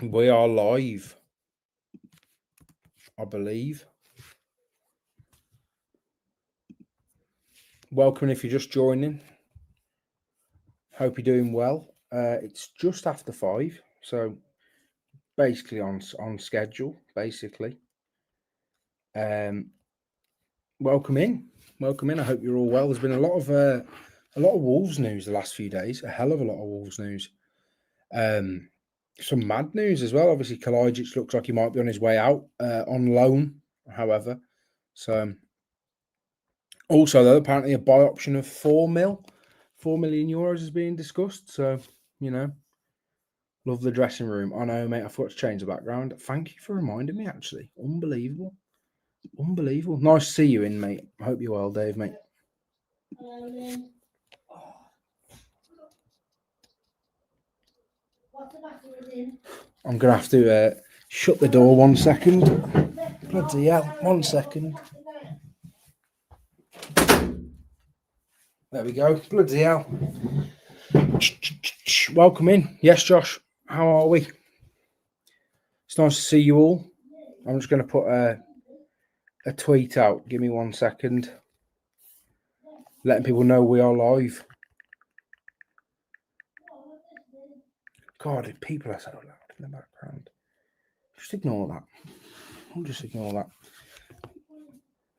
We are live, I believe. Welcome if you're just joining. Hope you're doing well. It's just after 5, so basically on schedule. Basically, welcome in. I hope you're all well. There's been a lot of Wolves news the last few days. A hell of a lot of Wolves news. Some mad news as well. Obviously, Kalajdzic looks like he might be on his way out on loan. However, so. Also, though, apparently a buy option of 4 million euros is being discussed. So, love the dressing room. I know, mate, I forgot to change the background. Thank you for reminding me, actually. Unbelievable. Nice to see you in, mate. I hope you're well, Dave, mate. I'm going to have to shut the door 1 second. Bloody hell, 1 second. There we go. Bloody hell. Welcome in. Yes, Josh. How are we? It's nice to see you all. I'm just going to put a tweet out. Give me 1 second. Letting people know we are live. God, people are so loud in the background. Just ignore that. I'll just ignore that.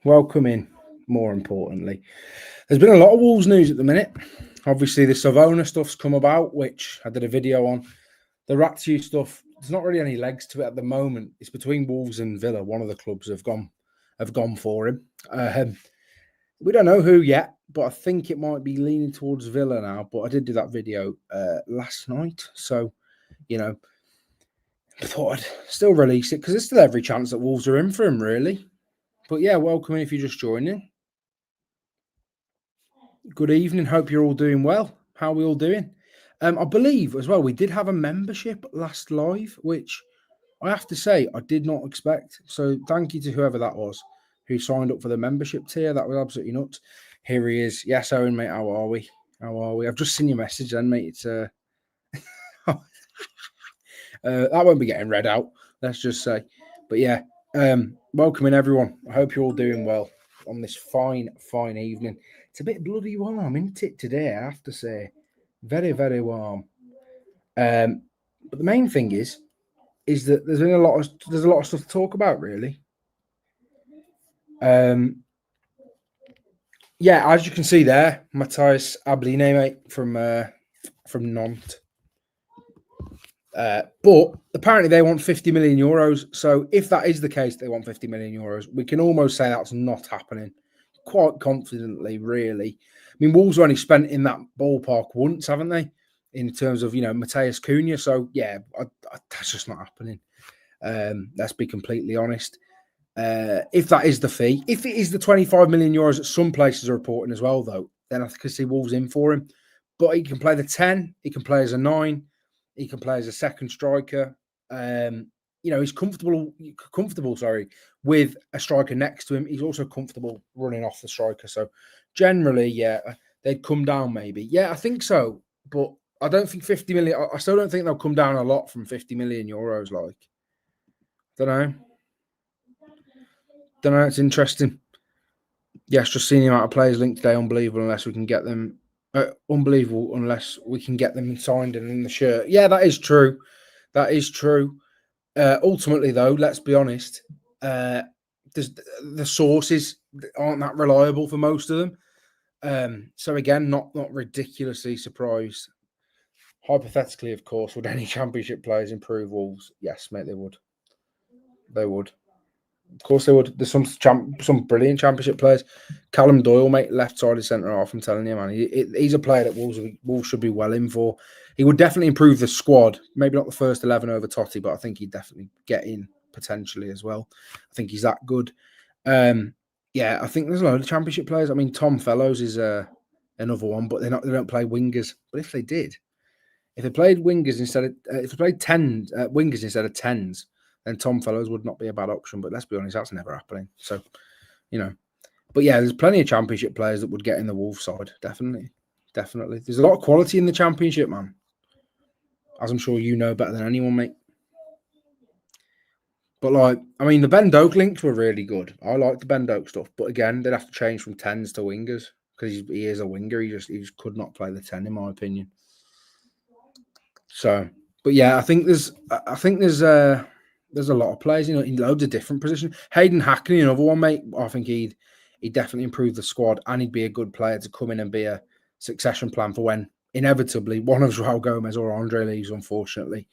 Welcome in, more importantly. There's been a lot of Wolves news at the minute. Obviously, the Savona stuff's come about, which I did a video on. The Ratio stuff, there's not really any legs to it at the moment. It's between Wolves and Villa. One of the clubs have gone for him. We don't know who yet, but I think it might be leaning towards Villa now. But I did do that video last night. So, I thought I'd still release it because there's still every chance that Wolves are in for him, really. But yeah, welcome in if you're just joining. Good evening. Hope you're all doing well. How are we all doing? I believe as well, we did have a membership last live, which I have to say I did not expect. So thank you to whoever that was who signed up for the membership tier. That was absolutely nuts. Here he is. Yes, Owen, mate. How are we? I've just seen your message then, mate. It's that won't be getting read out, let's just say. But yeah, welcome in everyone. I hope you're all doing well on this fine evening. It's a bit bloody warm, isn't it, today, I have to say. Very, very warm. But the main thing is that there's a lot of stuff to talk about, really. Yeah, as you can see there, Matthis Abline, mate, from Nantes. But apparently they want 50 million euros. So if that is the case, they want 50 million euros. We can almost say that's not happening. Quite confidently, really. I mean, Wolves only spent in that ballpark once, haven't they? In terms of, Matheus Cunha. So, yeah, that's just not happening. Let's be completely honest. If that is the fee, if it is the 25 million euros that some places are reporting as well, though, then I could see Wolves in for him. But he can play the 10. He can play as a 9. He can play as a second striker. He's comfortable, with a striker next to him. He's also comfortable running off the striker. So generally, yeah, they'd come down maybe. Yeah, I think so. But I don't think 50 million. I still don't think they'll come down a lot from 50 million euros. Don't know. It's interesting. Yes, just seeing the amount of players linked today, unbelievable. Unless we can get them. Unbelievable unless we can get them signed and in the shirt. Yeah, that is true. Ultimately, though, let's be honest, the sources aren't that reliable for most of them. So again, not ridiculously surprised. Hypothetically, of course, would any Championship players improve Wolves? Yes, mate, they would. Of course they would. There's some brilliant Championship players. Callum Doyle, mate, left-sided centre-half, I'm telling you, man. He's a player that Wolves should be well in for. He would definitely improve the squad. Maybe not the first 11 over Totti, but I think he'd definitely get in potentially as well. I think he's that good. Yeah, I think there's a load of Championship players. I mean, Tom Fellows is another one, but they don't play wingers. But if they did, if they played wingers instead of wingers instead of 10s, then Tom Fellows would not be a bad option. But let's be honest, that's never happening. So, But yeah, there's plenty of Championship players that would get in the Wolves side. Definitely. There's a lot of quality in the Championship, man. As I'm sure you know better than anyone, mate. But like, I mean, the Ben Doak links were really good. I like the Ben Doak stuff, but again, they'd have to change from 10s to wingers because he is a winger. He just could not play the 10, in my opinion. So, but yeah, I think there's a lot of players, in loads of different positions. Hayden Hackney, another one, mate. I think he'd definitely improve the squad, and he'd be a good player to come in and be a succession plan for when inevitably one of Joao Gomez or Andre leaves, unfortunately.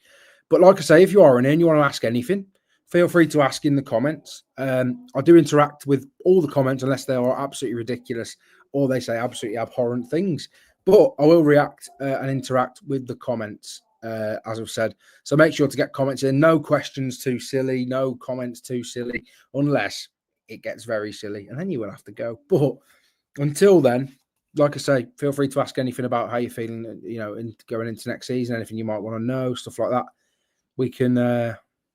But like I say, if you are in and you want to ask anything, feel free to ask in the comments. I do interact with all the comments unless they are absolutely ridiculous or they say absolutely abhorrent things. But I will react and interact with the comments, as I've said. So make sure to get comments in. No questions too silly, no comments too silly, unless it gets very silly. And then you will have to go. But until then, like I say, feel free to ask anything about how you're feeling, in going into next season, anything you might want to know, stuff like that. We can,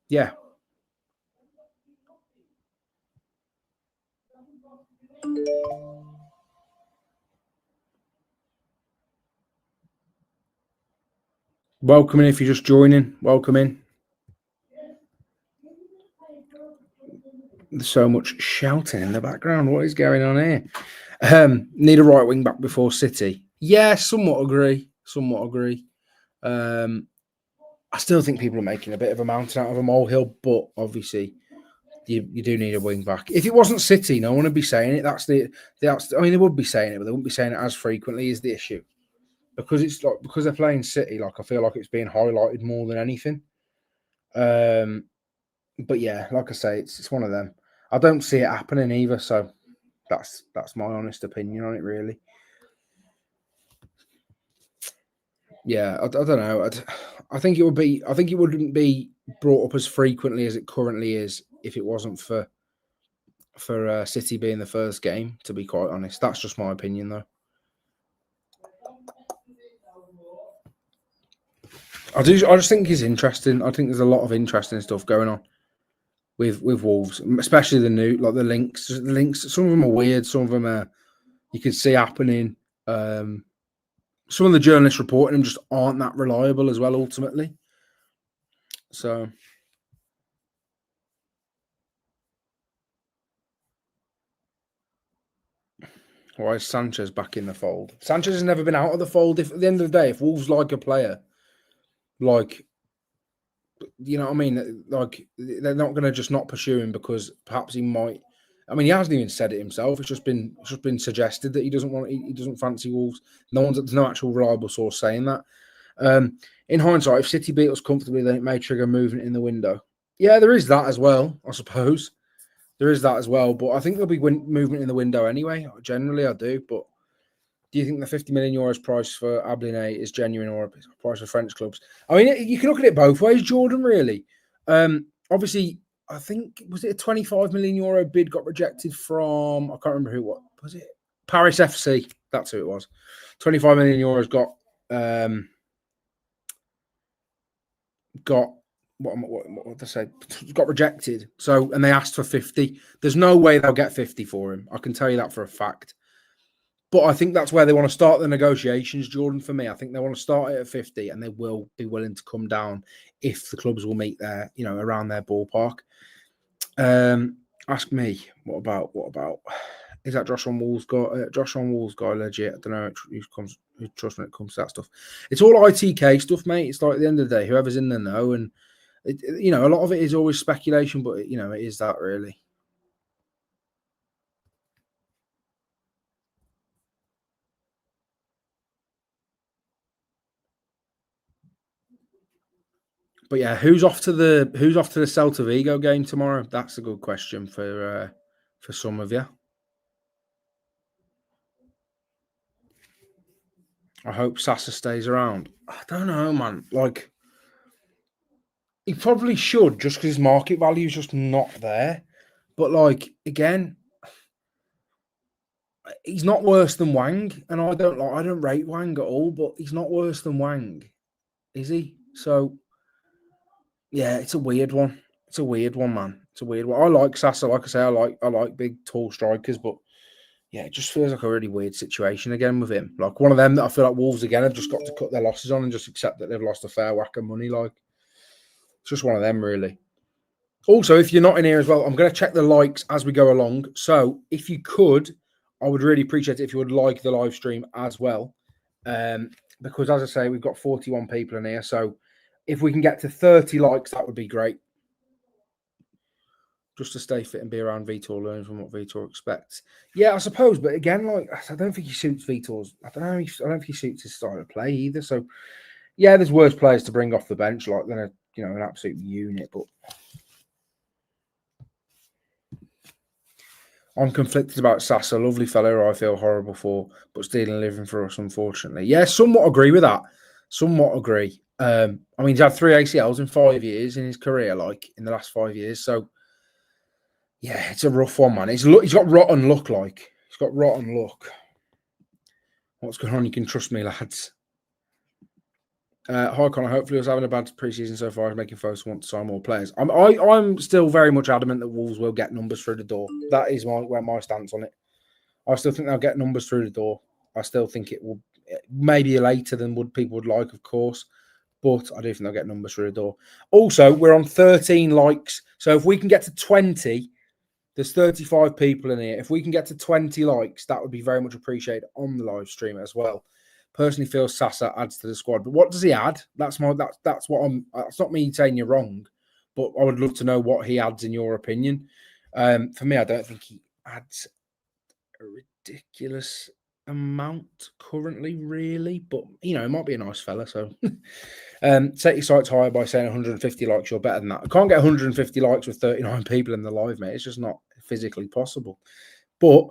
yeah. Welcome in if you're just joining. Welcome in. There's so much shouting in the background. What is going on here? Need a right wing back before City. Yeah, somewhat agree. I still think people are making a bit of a mountain out of a molehill, but obviously you do need a wing back. If it wasn't City, no one would be saying it. I mean, they would be saying it, but they wouldn't be saying it as frequently is the issue. Because they're playing City, I feel like it's being highlighted more than anything. But yeah, like I say, it's one of them. I don't see it happening either, so that's my honest opinion on it, really. Yeah, I don't know. I think it wouldn't be brought up as frequently as it currently is if it wasn't for City being the first game. To be quite honest, that's just my opinion, though. I just think it's interesting. I think there's a lot of interesting stuff going on with Wolves, especially the links. The links. Some of them are weird. Some of them are you can see happening. Some of the journalists reporting them just aren't that reliable as well, ultimately. So, why is Sanchez back in the fold? Sanchez has never been out of the fold. If at the end of the day, if Wolves like a player, like, you know what I mean? Like, they're not going to just not pursue him because perhaps he might. I mean, he hasn't even said it himself. It's just been suggested that he doesn't fancy Wolves. There's no actual reliable source saying that. In hindsight, if City beat us comfortably, then it may trigger movement in the window. Yeah, there is that as well, I suppose. There is that as well, but I think there'll be movement in the window anyway. Generally, I do. But do you think the 50 million euros price for Abline is genuine or a price for French clubs? I mean, you can look at it both ways, Jordan, really. Obviously, I think, was it a 25 million euro bid got rejected from, I can't remember was it? Paris FC. That's who it was. 25 million euros got what they say, got rejected. So, and they asked for 50. There's no way they'll get 50 for him. I can tell you that for a fact. But I think that's where they want to start the negotiations, Jordan, for me. I think they want to start it at 50 and they will be willing to come down if the clubs will meet their, around their ballpark. Ask me, what about is that Josh on Wolves guy legit? I don't know who trusts when it comes to that stuff. It's all ITK stuff, mate. It's like at the end of the day, whoever's in the know, and a lot of it is always speculation, but it is that really. But yeah, who's off to the Celta Vigo game tomorrow? That's a good question for some of you. I hope Sasa stays around. I don't know, man. Like, he probably should, just because his market value is just not there. But like, again, he's not worse than Wang, and I don't rate Wang at all. But he's not worse than Wang, is he? So yeah, it's a weird one. It's a weird one, man. It's a weird one. I like Sasa. Like I say, I like big, tall strikers, but yeah, it just feels like a really weird situation again with him. Like one of them that I feel like Wolves again have just got to cut their losses on and just accept that they've lost a fair whack of money. Like it's just one of them, really. Also, if you're not in here as well, I'm going to check the likes as we go along. So if you could, I would really appreciate it if you would like the live stream as well. Because as I say, we've got 41 people in here. So if we can get to 30 likes, that would be great. Just to stay fit and be around Vitor, learn from what Vitor expects. Yeah, I suppose. But again, like I don't think he suits Vitor's. I don't know. I don't think he suits his style of play either. So yeah, there's worse players to bring off the bench, like than an absolute unit. But I'm conflicted about Sasa, lovely fellow who I feel horrible for, but stealing a living for us, unfortunately. Yeah, somewhat agree with that. Somewhat agree. I mean, he's had 3 ACLs in 5 years in his career, like in the last 5 years. So yeah, it's a rough one, man. He's got rotten luck, like. He's got rotten luck. What's going on? You can trust me, lads. Hi, Connor. Hopefully, us having a bad preseason so far is making folks want to sign more players. I'm still very much adamant that Wolves will get numbers through the door. That is my stance on it. I still think they'll get numbers through the door. I still think it will maybe later than people would like, of course, but I do think they'll get numbers through the door. Also, we're on 13 likes, so if we can get to 20. There's 35 people in here. If we can get to 20 likes, that would be very much appreciated on the live stream as well. Personally, feel Sasa adds to the squad, but what does he add? That's what I'm. That's not me saying you're wrong, but I would love to know what he adds in your opinion. For me, I don't think he adds a ridiculous amount currently, really, but it might be a nice fella. So set your sights higher by saying 150 likes. You're better than that. I can't get 150 likes with 39 people in the live, mate. It's just not physically possible. But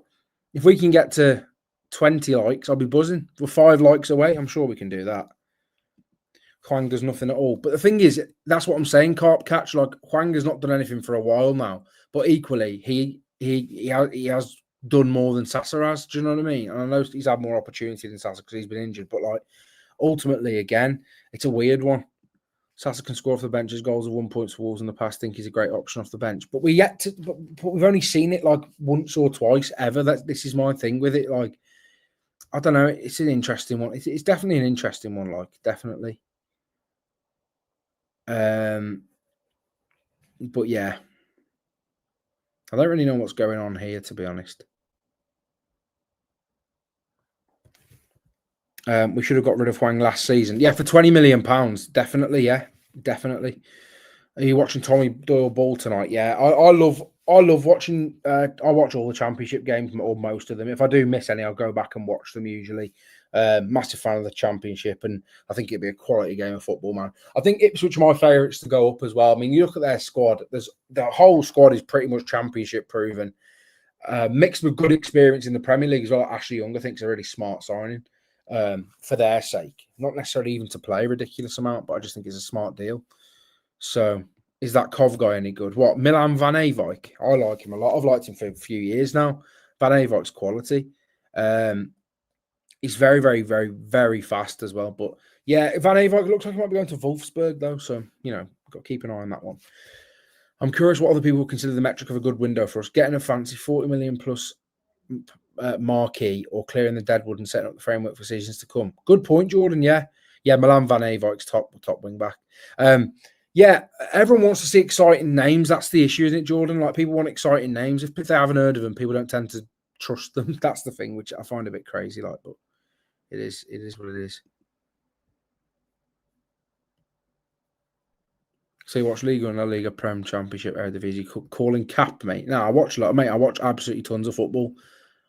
if we can get to 20 likes, I'll be buzzing. We're 5 likes away. I'm sure we can do that. Huang does nothing at all. But the thing is, that's what I'm saying, Carp Catch. Like, Huang has not done anything for a while now. But equally, he has done more than Sasa has. Do you know what I mean? And I know he's had more opportunity than Sasa because he's been injured. But, like, ultimately, again, it's a weird one. Sasa can score off the bench. His goals have 1 point for Wolves in the past. I think he's a great option off the bench. But we've only seen it, like, once or twice ever. This is my thing with it. Like, I don't know. It's an interesting one. It's definitely an interesting one, like, definitely. But yeah, I don't really know what's going on here, to be honest. We should have got rid of Huang last season. Yeah, for £20 million. Definitely, yeah. Definitely. Are you watching Tommy Doyle ball tonight? Yeah. I love watching I watch all the championship games, or most of them. If I do miss any, I'll go back and watch them usually. Massive fan of the championship, and I think it'd be a quality game of football, man. I think Ipswich are my favourites to go up as well. I mean, you look at their squad, the whole squad is pretty much championship proven. Mixed with good experience in the Premier League as well. Ashley Young, I think, is a really smart signing for their sake. Not necessarily even to play a ridiculous amount, but I just think it's a smart deal. So, is that Kov guy any good? What, Milan Van Eyck? I like him a lot. I've liked him for a few years now. Van Eyck's quality. He's very, very, very, very fast as well. But yeah, Van Eyck looks like he might be going to Wolfsburg though. So, got to keep an eye on that one. I'm curious what other people would consider the metric of a good window for us. Getting a fancy 40 million plus marquee, or clearing the deadwood and setting up the framework for seasons to come. Good point, Jordan. Yeah, Milan Van Eyck's top wing back. Yeah, everyone wants to see exciting names. That's the issue, isn't it, Jordan? Like, people want exciting names. If they haven't heard of them, people don't tend to trust them. That's the thing, which I find a bit crazy. Like, but it is what it is. So you watch Liga and La Liga, Prem, Championship, Eredivisie, calling cap, mate. No, I watch a lot, mate. I watch absolutely tons of football.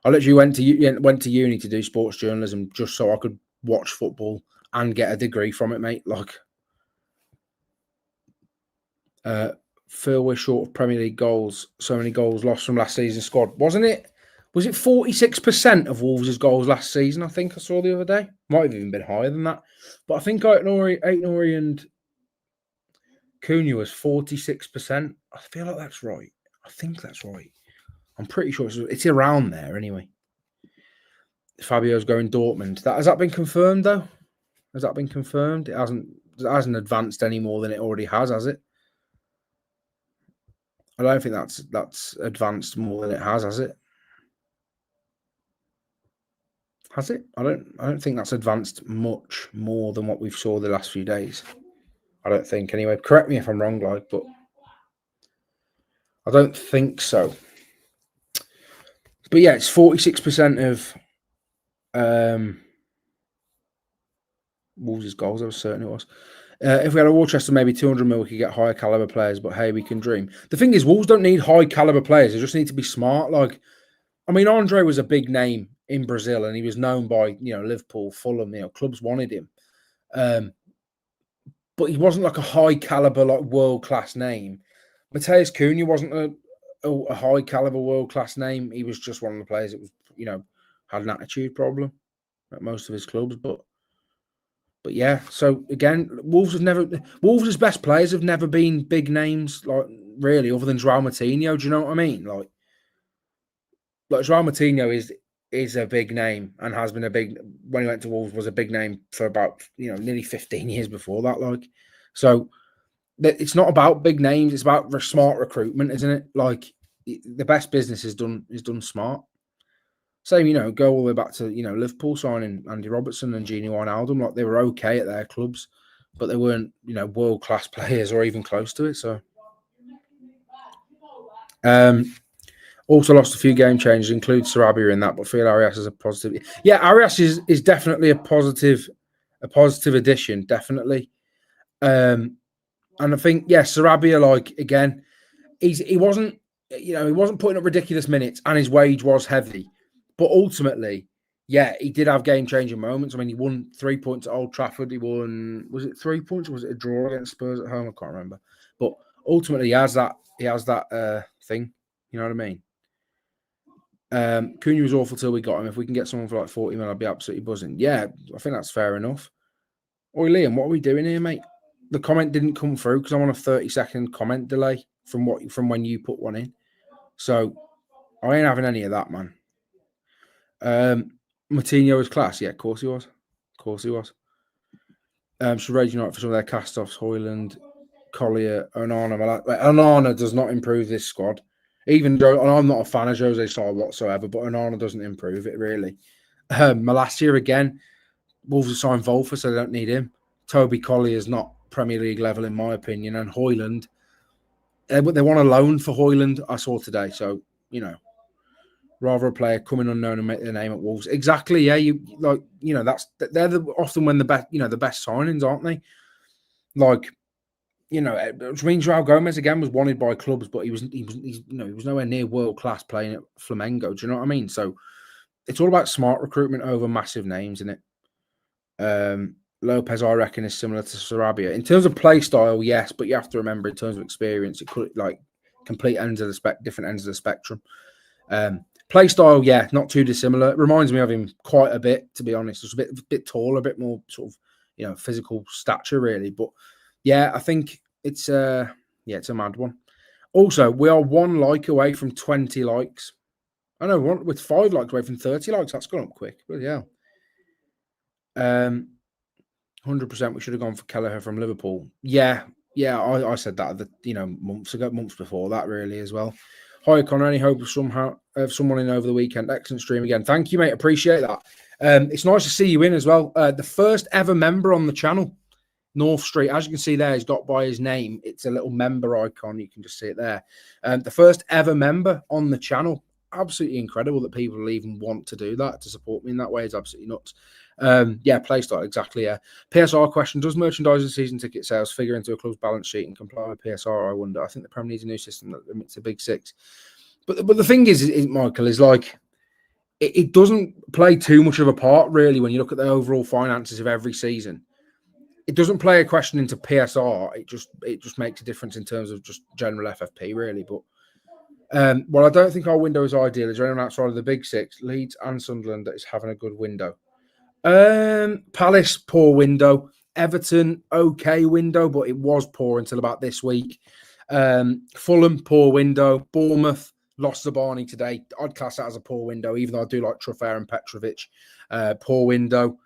I literally went to uni to do sports journalism just so I could watch football and get a degree from it, mate. Like, Phil, we're short of Premier League goals. So many goals lost from last season's squad, wasn't it? Was it 46% of Wolves' goals last season? I think I saw the other day. Might have even been higher than that. But I think Aït-Nouri and Cunha was 46%. I feel like that's right. I think that's right. I'm pretty sure it's around there anyway. Fabio's going Dortmund. Has that been confirmed though? Has that been confirmed? It hasn't advanced any more than it already has it? I don't think that's advanced more than it has it? Has it? I don't think that's advanced much more than what we've saw the last few days. I don't think anyway. Correct me if I'm wrong, like, but I don't think so. But yeah, it's 46% of Wolves' goals. I was certain it was. If we had a war chest of maybe 200 mil, we could get higher caliber players. But hey, we can dream. The thing is, Wolves don't need high caliber players. They just need to be smart. Like, I mean, Andre was a big name in Brazil, and he was known by Liverpool, Fulham. Clubs wanted him, but he wasn't like a high caliber, like world class name. Matheus Cunha wasn't a high caliber world class name. He was just one of the players that was had an attitude problem at most of his clubs, but yeah. So again, Wolves' best players have never been big names, like really, other than João Moutinho. Do you know what I mean? Like João Moutinho is a big name and has been a big, when he went to Wolves, was a big name for about nearly 15 years before that. Like, so it's not about big names; it's about smart recruitment, isn't it? Like, the best business is done smart. Same, go all the way back to Liverpool signing Andy Robertson and Gini Wijnaldum. Like, they were okay at their clubs, but they weren't world class players or even close to it. So, also lost a few game changes, include Sarabia in that, but feel Arias is a positive. Yeah, Arias is definitely a positive addition, definitely. And I think Sarabia, like, again, he wasn't putting up ridiculous minutes, and his wage was heavy. But ultimately, he did have game-changing moments. I mean, he won 3 points at Old Trafford. He won, was it 3 points or was it a draw against Spurs at home? I can't remember. But ultimately, he has that thing. You know what I mean? Cunha was awful till we got him. If we can get someone for like 40 mil, I'd be absolutely buzzing. Yeah, I think that's fair enough. Oi, Liam, what are we doing here, mate? The comment didn't come through because I'm on a 30-second comment delay from when you put one in. So I ain't having any of that, man. Moutinho was class. Yeah, of course he was. Should Rage United for some of their cast-offs. Højlund, Collier, Onana. Onana does not improve this squad. Even Joe, and I'm not a fan of Jose Sá whatsoever, but Onana doesn't improve it, really. Malacia, again, Wolves have signed Wolfer, so they don't need him. Toby Collier is not Premier League level, in my opinion. And Højlund, they want a loan for Højlund, I saw today. So, rather a player coming unknown and make their name at Wolves. Exactly, yeah. They're often when the best, the best signings, aren't they? Like, which means João Gomez again was wanted by clubs, but he was nowhere near world class playing at Flamengo. Do you know what I mean? So it's all about smart recruitment over massive names, isn't it? Lopez, I reckon, is similar to Sarabia in terms of play style, yes, but you have to remember in terms of experience, it could complete ends of the different ends of the spectrum. Play style, yeah, not too dissimilar. It reminds me of him quite a bit, to be honest. It's a bit taller, a bit more sort of, physical stature, really. But yeah, I think it's a mad one. Also, we are 1 like away from 20 likes. I know, with 5 likes away from 30 likes. That's gone up quick. Bloody hell. 100%. We should have gone for Kelleher from Liverpool. Yeah. I said that months before that, really, as well. Hi, Connor. Any hope of someone in over the weekend? Excellent stream again. Thank you, mate. Appreciate that. It's nice to see you in as well. The first ever member on the channel, North Street. As you can see there, he's got by his name. It's a little member icon. You can just see it there. The first ever member on the channel. Absolutely incredible that people even want to do that, to support me in that way. It's absolutely nuts. Play style, exactly, yeah. PSR question, does merchandising season ticket sales figure into a club's balance sheet and comply with PSR, I wonder? I think the Premier needs a new system that limits the big 6. But the thing is Michael, is like, it doesn't play too much of a part, really, when you look at the overall finances of every season. It doesn't play a question into PSR. It just makes a difference in terms of just general FFP, really. But I don't think our window is ideal. Is there anyone outside of the big 6, Leeds and Sunderland, that is having a good window? Palace, poor window. Everton, okay window, but it was poor until about this week. Fulham, poor window. Bournemouth lost Zabani today. I'd class that as a poor window, even though I do like Truffert and Petrovic. Poor window.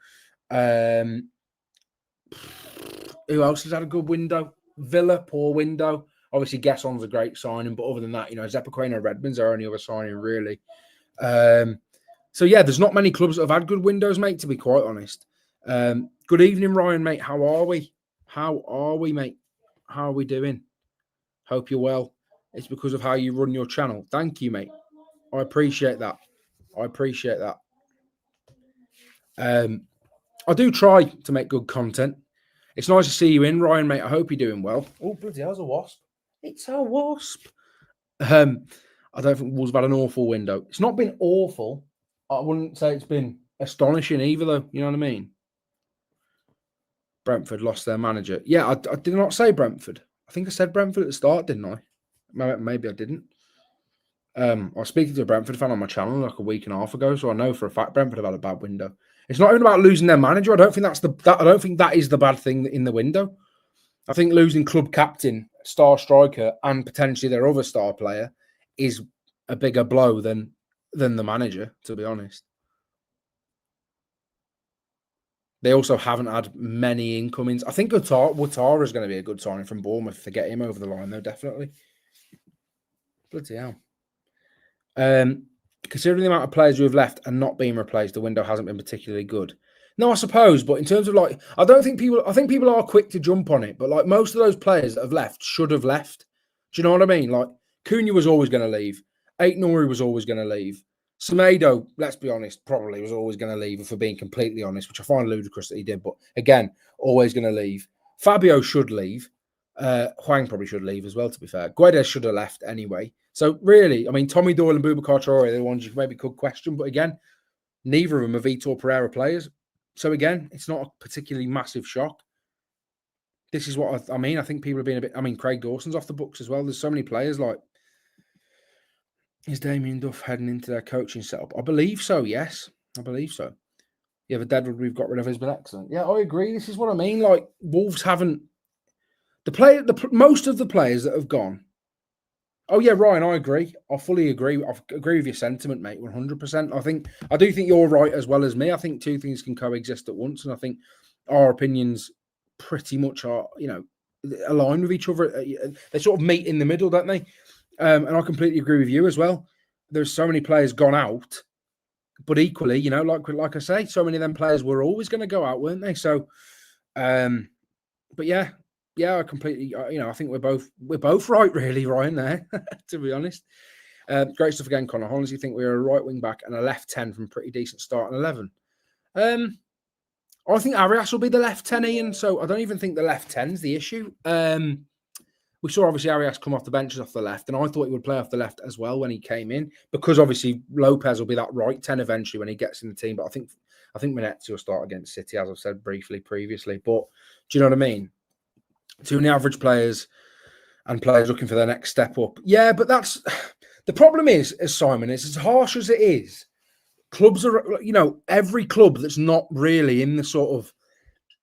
Who else has had a good window? Villa, poor window. Obviously, Gesson's a great signing, but other than that, Zepaqueno and Redmond's our only other signing, really. So, yeah, there's not many clubs that have had good windows, mate, to be quite honest. Good evening, Ryan, mate. How are we? Mate? How are we doing? Hope you're well. It's because of how you run your channel. Thank you, mate. I appreciate that. I do try to make good content. It's nice to see you in, Ryan, mate. I hope you're doing well. Oh, bloody hell's a wasp. It's a wasp. I don't think Wolves have had an awful window. It's not been awful. I wouldn't say it's been astonishing either, though. You know what I mean? Brentford lost their manager. Yeah, I did not say Brentford. I think I said Brentford at the start, didn't I? Maybe I didn't. I was speaking to a Brentford fan on my channel like a week and a half ago, so I know for a fact Brentford have had a bad window. It's not even about losing their manager. I don't think that is the bad thing in the window. I think losing club captain, star striker, and potentially their other star player is a bigger blow than the manager, to be honest. They also haven't had many incomings. I think Ouattara is going to be a good signing from Bournemouth to get him over the line, though, definitely. Bloody hell. Considering the amount of players who have left and not being replaced, the window hasn't been particularly good. No, I suppose, but in terms of I think people are quick to jump on it, but like most of those players that have left should have left. Do you know what I mean? Like Cunha was always going to leave. Aït-Nouri was always going to leave. Semedo, let's be honest, probably was always going to leave, if we're being completely honest, which I find ludicrous that he did, but again, always going to leave. Fabio should leave. Huang probably should leave as well, to be fair. Guedes should have left anyway. So really, I mean, Tommy Doyle and Boubacar Traoré are the ones you maybe could question, but again, neither of them are Vitor Pereira players. So again, it's not a particularly massive shock. This is what I mean. I think people have been a bit... I mean, Craig Dawson's off the books as well. There's so many players like... Is Damien Duff heading into their coaching setup? I believe so, yes. I believe so. Yeah, the Deadwood we've got rid of has been excellent. Yeah, I agree. This is what I mean. Like, Wolves haven't... Most of the players that have gone... Oh, yeah, Ryan, I agree. I fully agree. I agree with your sentiment, mate, 100%. I do think you're right as well as me. I think two things can coexist at once, and I think our opinions pretty much are, align with each other. They sort of meet in the middle, don't they? And I completely agree with you as well. There's so many players gone out, but equally, like I say, so many of them players were always going to go out, weren't they? So, but yeah. Yeah, I completely. I think we're both right, really, Ryan. There, to be honest. Great stuff again, Connor. Honestly, think we're a right wing back and a left 10 from pretty decent start and 11. I think Arias will be the left 10, Ian. So I don't even think the left 10's the issue. We saw obviously Arias come off the benches off the left, and I thought he would play off the left as well when he came in, because obviously Lopez will be that right 10 eventually when he gets in the team. But I think Matthis will start against City, as I've said briefly previously. But do you know what I mean? Too many average players and players looking for their next step up. Yeah, but that's the problem is, as Simon is, as harsh as it is, clubs are, every club that's not really in the sort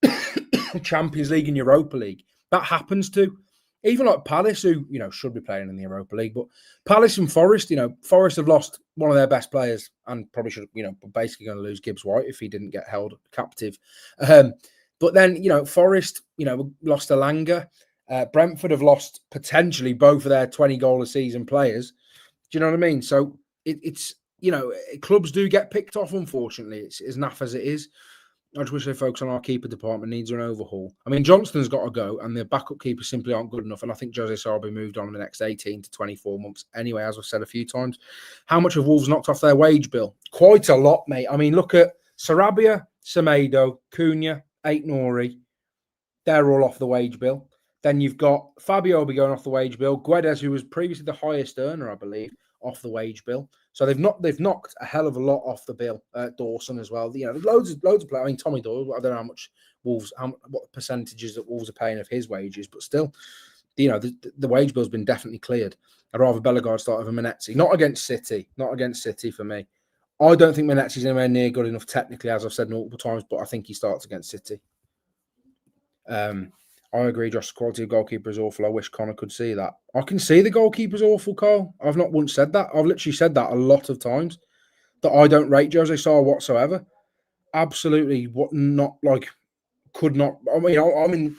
of Champions League and Europa League, that happens to. Even like Palace, who, should be playing in the Europa League, but Palace and Forest, Forest have lost one of their best players and probably should, basically going to lose Gibbs White if he didn't get held captive. But then, Forest, lost Elanga. Brentford have lost potentially both of their 20-goal-a-season players. Do you know what I mean? So it's clubs do get picked off, unfortunately. It's as naff as it is. I just wish they focus on our keeper department. Needs an overhaul. I mean, Johnston's got to go, and the backup keepers simply aren't good enough. And I think Jose Sarr will be moved on in the next 18 to 24 months. Anyway, as I've said a few times, how much have Wolves knocked off their wage bill? Quite a lot, mate. I mean, look at Sarabia, Semedo, Cunha, Aït-Nouri. They're all off the wage bill. Then you've got Fabio will be going off the wage bill. Guedes, who was previously the highest earner, I believe, off the wage bill. So they've knocked a hell of a lot off the bill. Dawson as well. There's loads of players. I mean, Tommy Doyle. I don't know how much what percentages that Wolves are paying of his wages, but still, the wage bill's been definitely cleared. I'd rather Bellegarde start over Manetzi. Not against City for me. I don't think Manetzi's anywhere near good enough technically, as I've said multiple times, but I think he starts against City. I agree, Josh. The quality of goalkeeper is awful. I wish Connor could see that. I can see the goalkeeper's awful, Carl. I've not once said that. I've literally said that a lot of times, that I don't rate Jose Sarr whatsoever. Absolutely, could not. I mean, I'm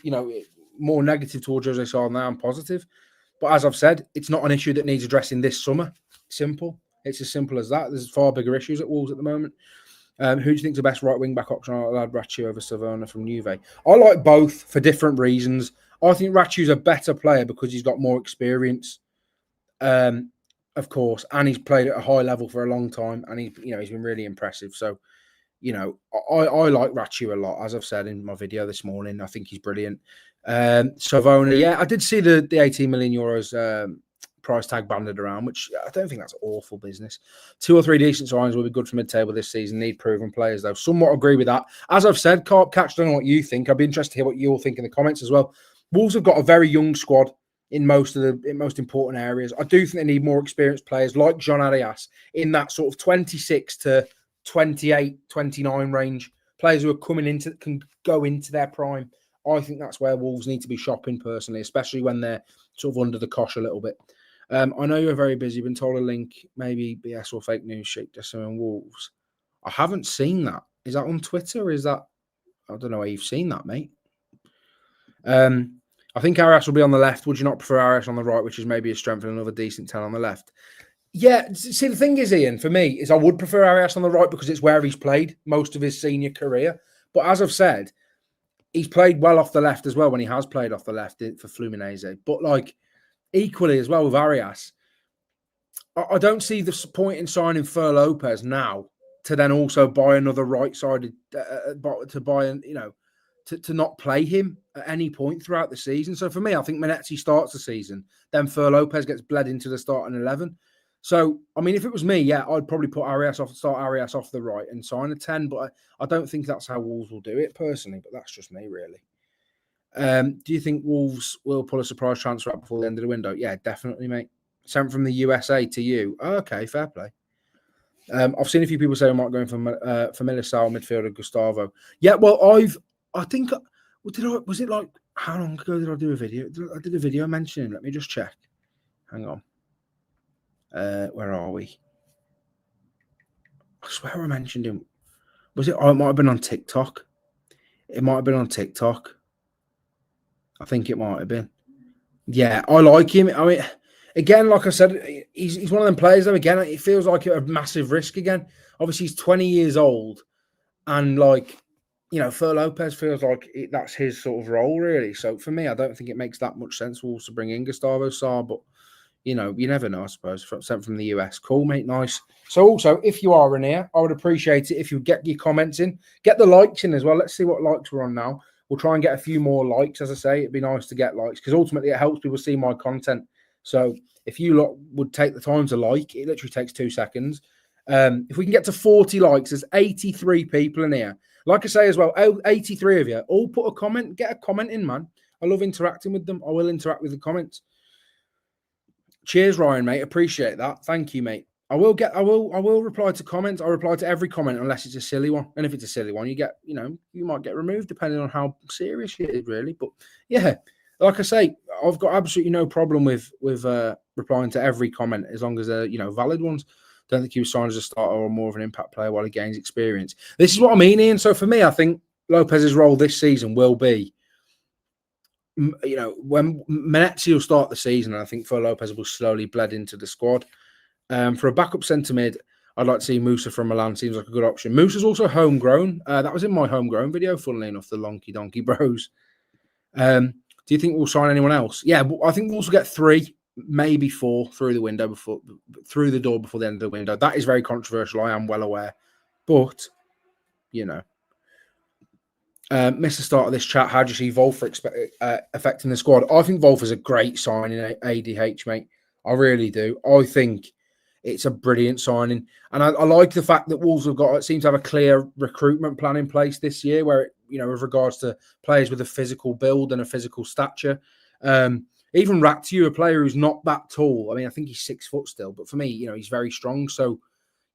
more negative towards Jose Sarr now. I'm positive. But as I've said, it's not an issue that needs addressing this summer. Simple. It's as simple as that. There's far bigger issues at Wolves at the moment. Who do you think is the best right wing back option? I'll add Ratio over Savona from Juve. I like both for different reasons. I think Ratio's a better player because he's got more experience. of course, and he's played at a high level for a long time, and he's been really impressive. So, I like Ratchu a lot, as I've said in my video this morning. I think he's brilliant. Savona, I did see the 18 million euros price tag banded around, which I don't think that's awful business. 2 or 3 decent signings will be good for mid-table this season. Need proven players, though. Somewhat agree with that. As I've said, Carp Catch, I don't know what you think. I'd be interested to hear what you all think in the comments as well. Wolves have got a very young squad in most important areas. I do think they need more experienced players like John Arias in that sort of 26 to 28, 29 range. Players who are can go into their prime. I think that's where Wolves need to be shopping personally, especially when they're sort of under the cosh a little bit. I know you're very busy. You've been told a link, maybe BS or fake news, Sheikh Decimal and Wolves. I haven't seen that. Is that on Twitter or is that... I don't know where you've seen that, mate. I think Arias will be on the left. Would you not prefer Arias on the right, which is maybe a strength and another decent 10 on the left? Yeah, see, the thing is, Ian, for me, is I would prefer Arias on the right because it's where he's played most of his senior career. But as I've said, he's played well off the left as well when he has played off the left for Fluminense. But, equally as well with Arias, I don't see the point in signing Fer Lopez now to then also buy another right-sided, to buy, to not play him at any point throughout the season. So for me, I think Menezes starts the season, then Fer Lopez gets bled into the starting 11. So, I mean, if it was me, I'd probably start Arias off the right and sign a 10, but I don't think that's how Wolves will do it personally, but that's just me, really. Do you think Wolves will pull a surprise transfer out before the end of the window? Yeah, definitely, mate. Sent from the USA to you. Oh, okay, fair play. I've seen a few people say I might go in for Militao midfielder Gustavo. Yeah, well, I think, was it like, how long ago did I do a video? I did a video mentioning him. Let me just check. Hang on. Where are we? I swear I mentioned him. Was it? Oh, it might have been on TikTok. It might have been on TikTok. I think it might have been. Yeah, I like him. I mean, again, like I said, he's one of them players, though, again, it feels like a massive risk again. Obviously, he's 20 years old. And, Fer Lopez feels like that's his sort of role, really. So, for me, I don't think it makes that much sense for Wolves to bring in Gustavo Sarr. But, you never know, I suppose. Sent from the US. Cool, mate. Nice. So, also, if you are in here, I would appreciate it if you get your comments in. Get the likes in as well. Let's see what likes we're on now. We'll try and get a few more likes, as I say. It'd be nice to get likes because ultimately it helps people see my content. So if you lot would take the time to like, it literally takes 2 seconds. If we can get to 40 likes, there's 83 people in here. Like I say as well, 83 of you, all put a comment. Get a comment in, man. I love interacting with them. I will interact with the comments. Cheers, Ryan, mate. Appreciate that. Thank you, mate. I will reply to comments. I reply to every comment unless it's a silly one. And if it's a silly one, you might get removed depending on how serious it is, really. But yeah, like I say, I've got absolutely no problem with replying to every comment as long as they're valid ones. Don't think he was signed as a starter or more of an impact player while he gains experience. This is what I mean, Ian. So for me, I think Lopez's role this season will be, when Menezes will start the season, and I think Fer Lopez will slowly bled into the squad. For a backup centre mid, I'd like to see Musa from Milan. Seems like a good option. Musa's also homegrown. That was in my homegrown video, funnily enough, the Lonky Donkey Bros. Do you think we'll sign anyone else? Yeah, I think we'll also get 3, maybe 4 through the door before the end of the window. That is very controversial. I am well aware. But, missed the start of this chat. How do you see Wolf affecting the squad? I think Wolf is a great signing, ADH, mate. I really do. I think it's a brilliant signing. And I like the fact that Wolves seem to have a clear recruitment plan in place this year where, with regards to players with a physical build and a physical stature. Even Rattiu, a player who's not that tall. I mean, I think he's 6 foot still. But for me, he's very strong. So,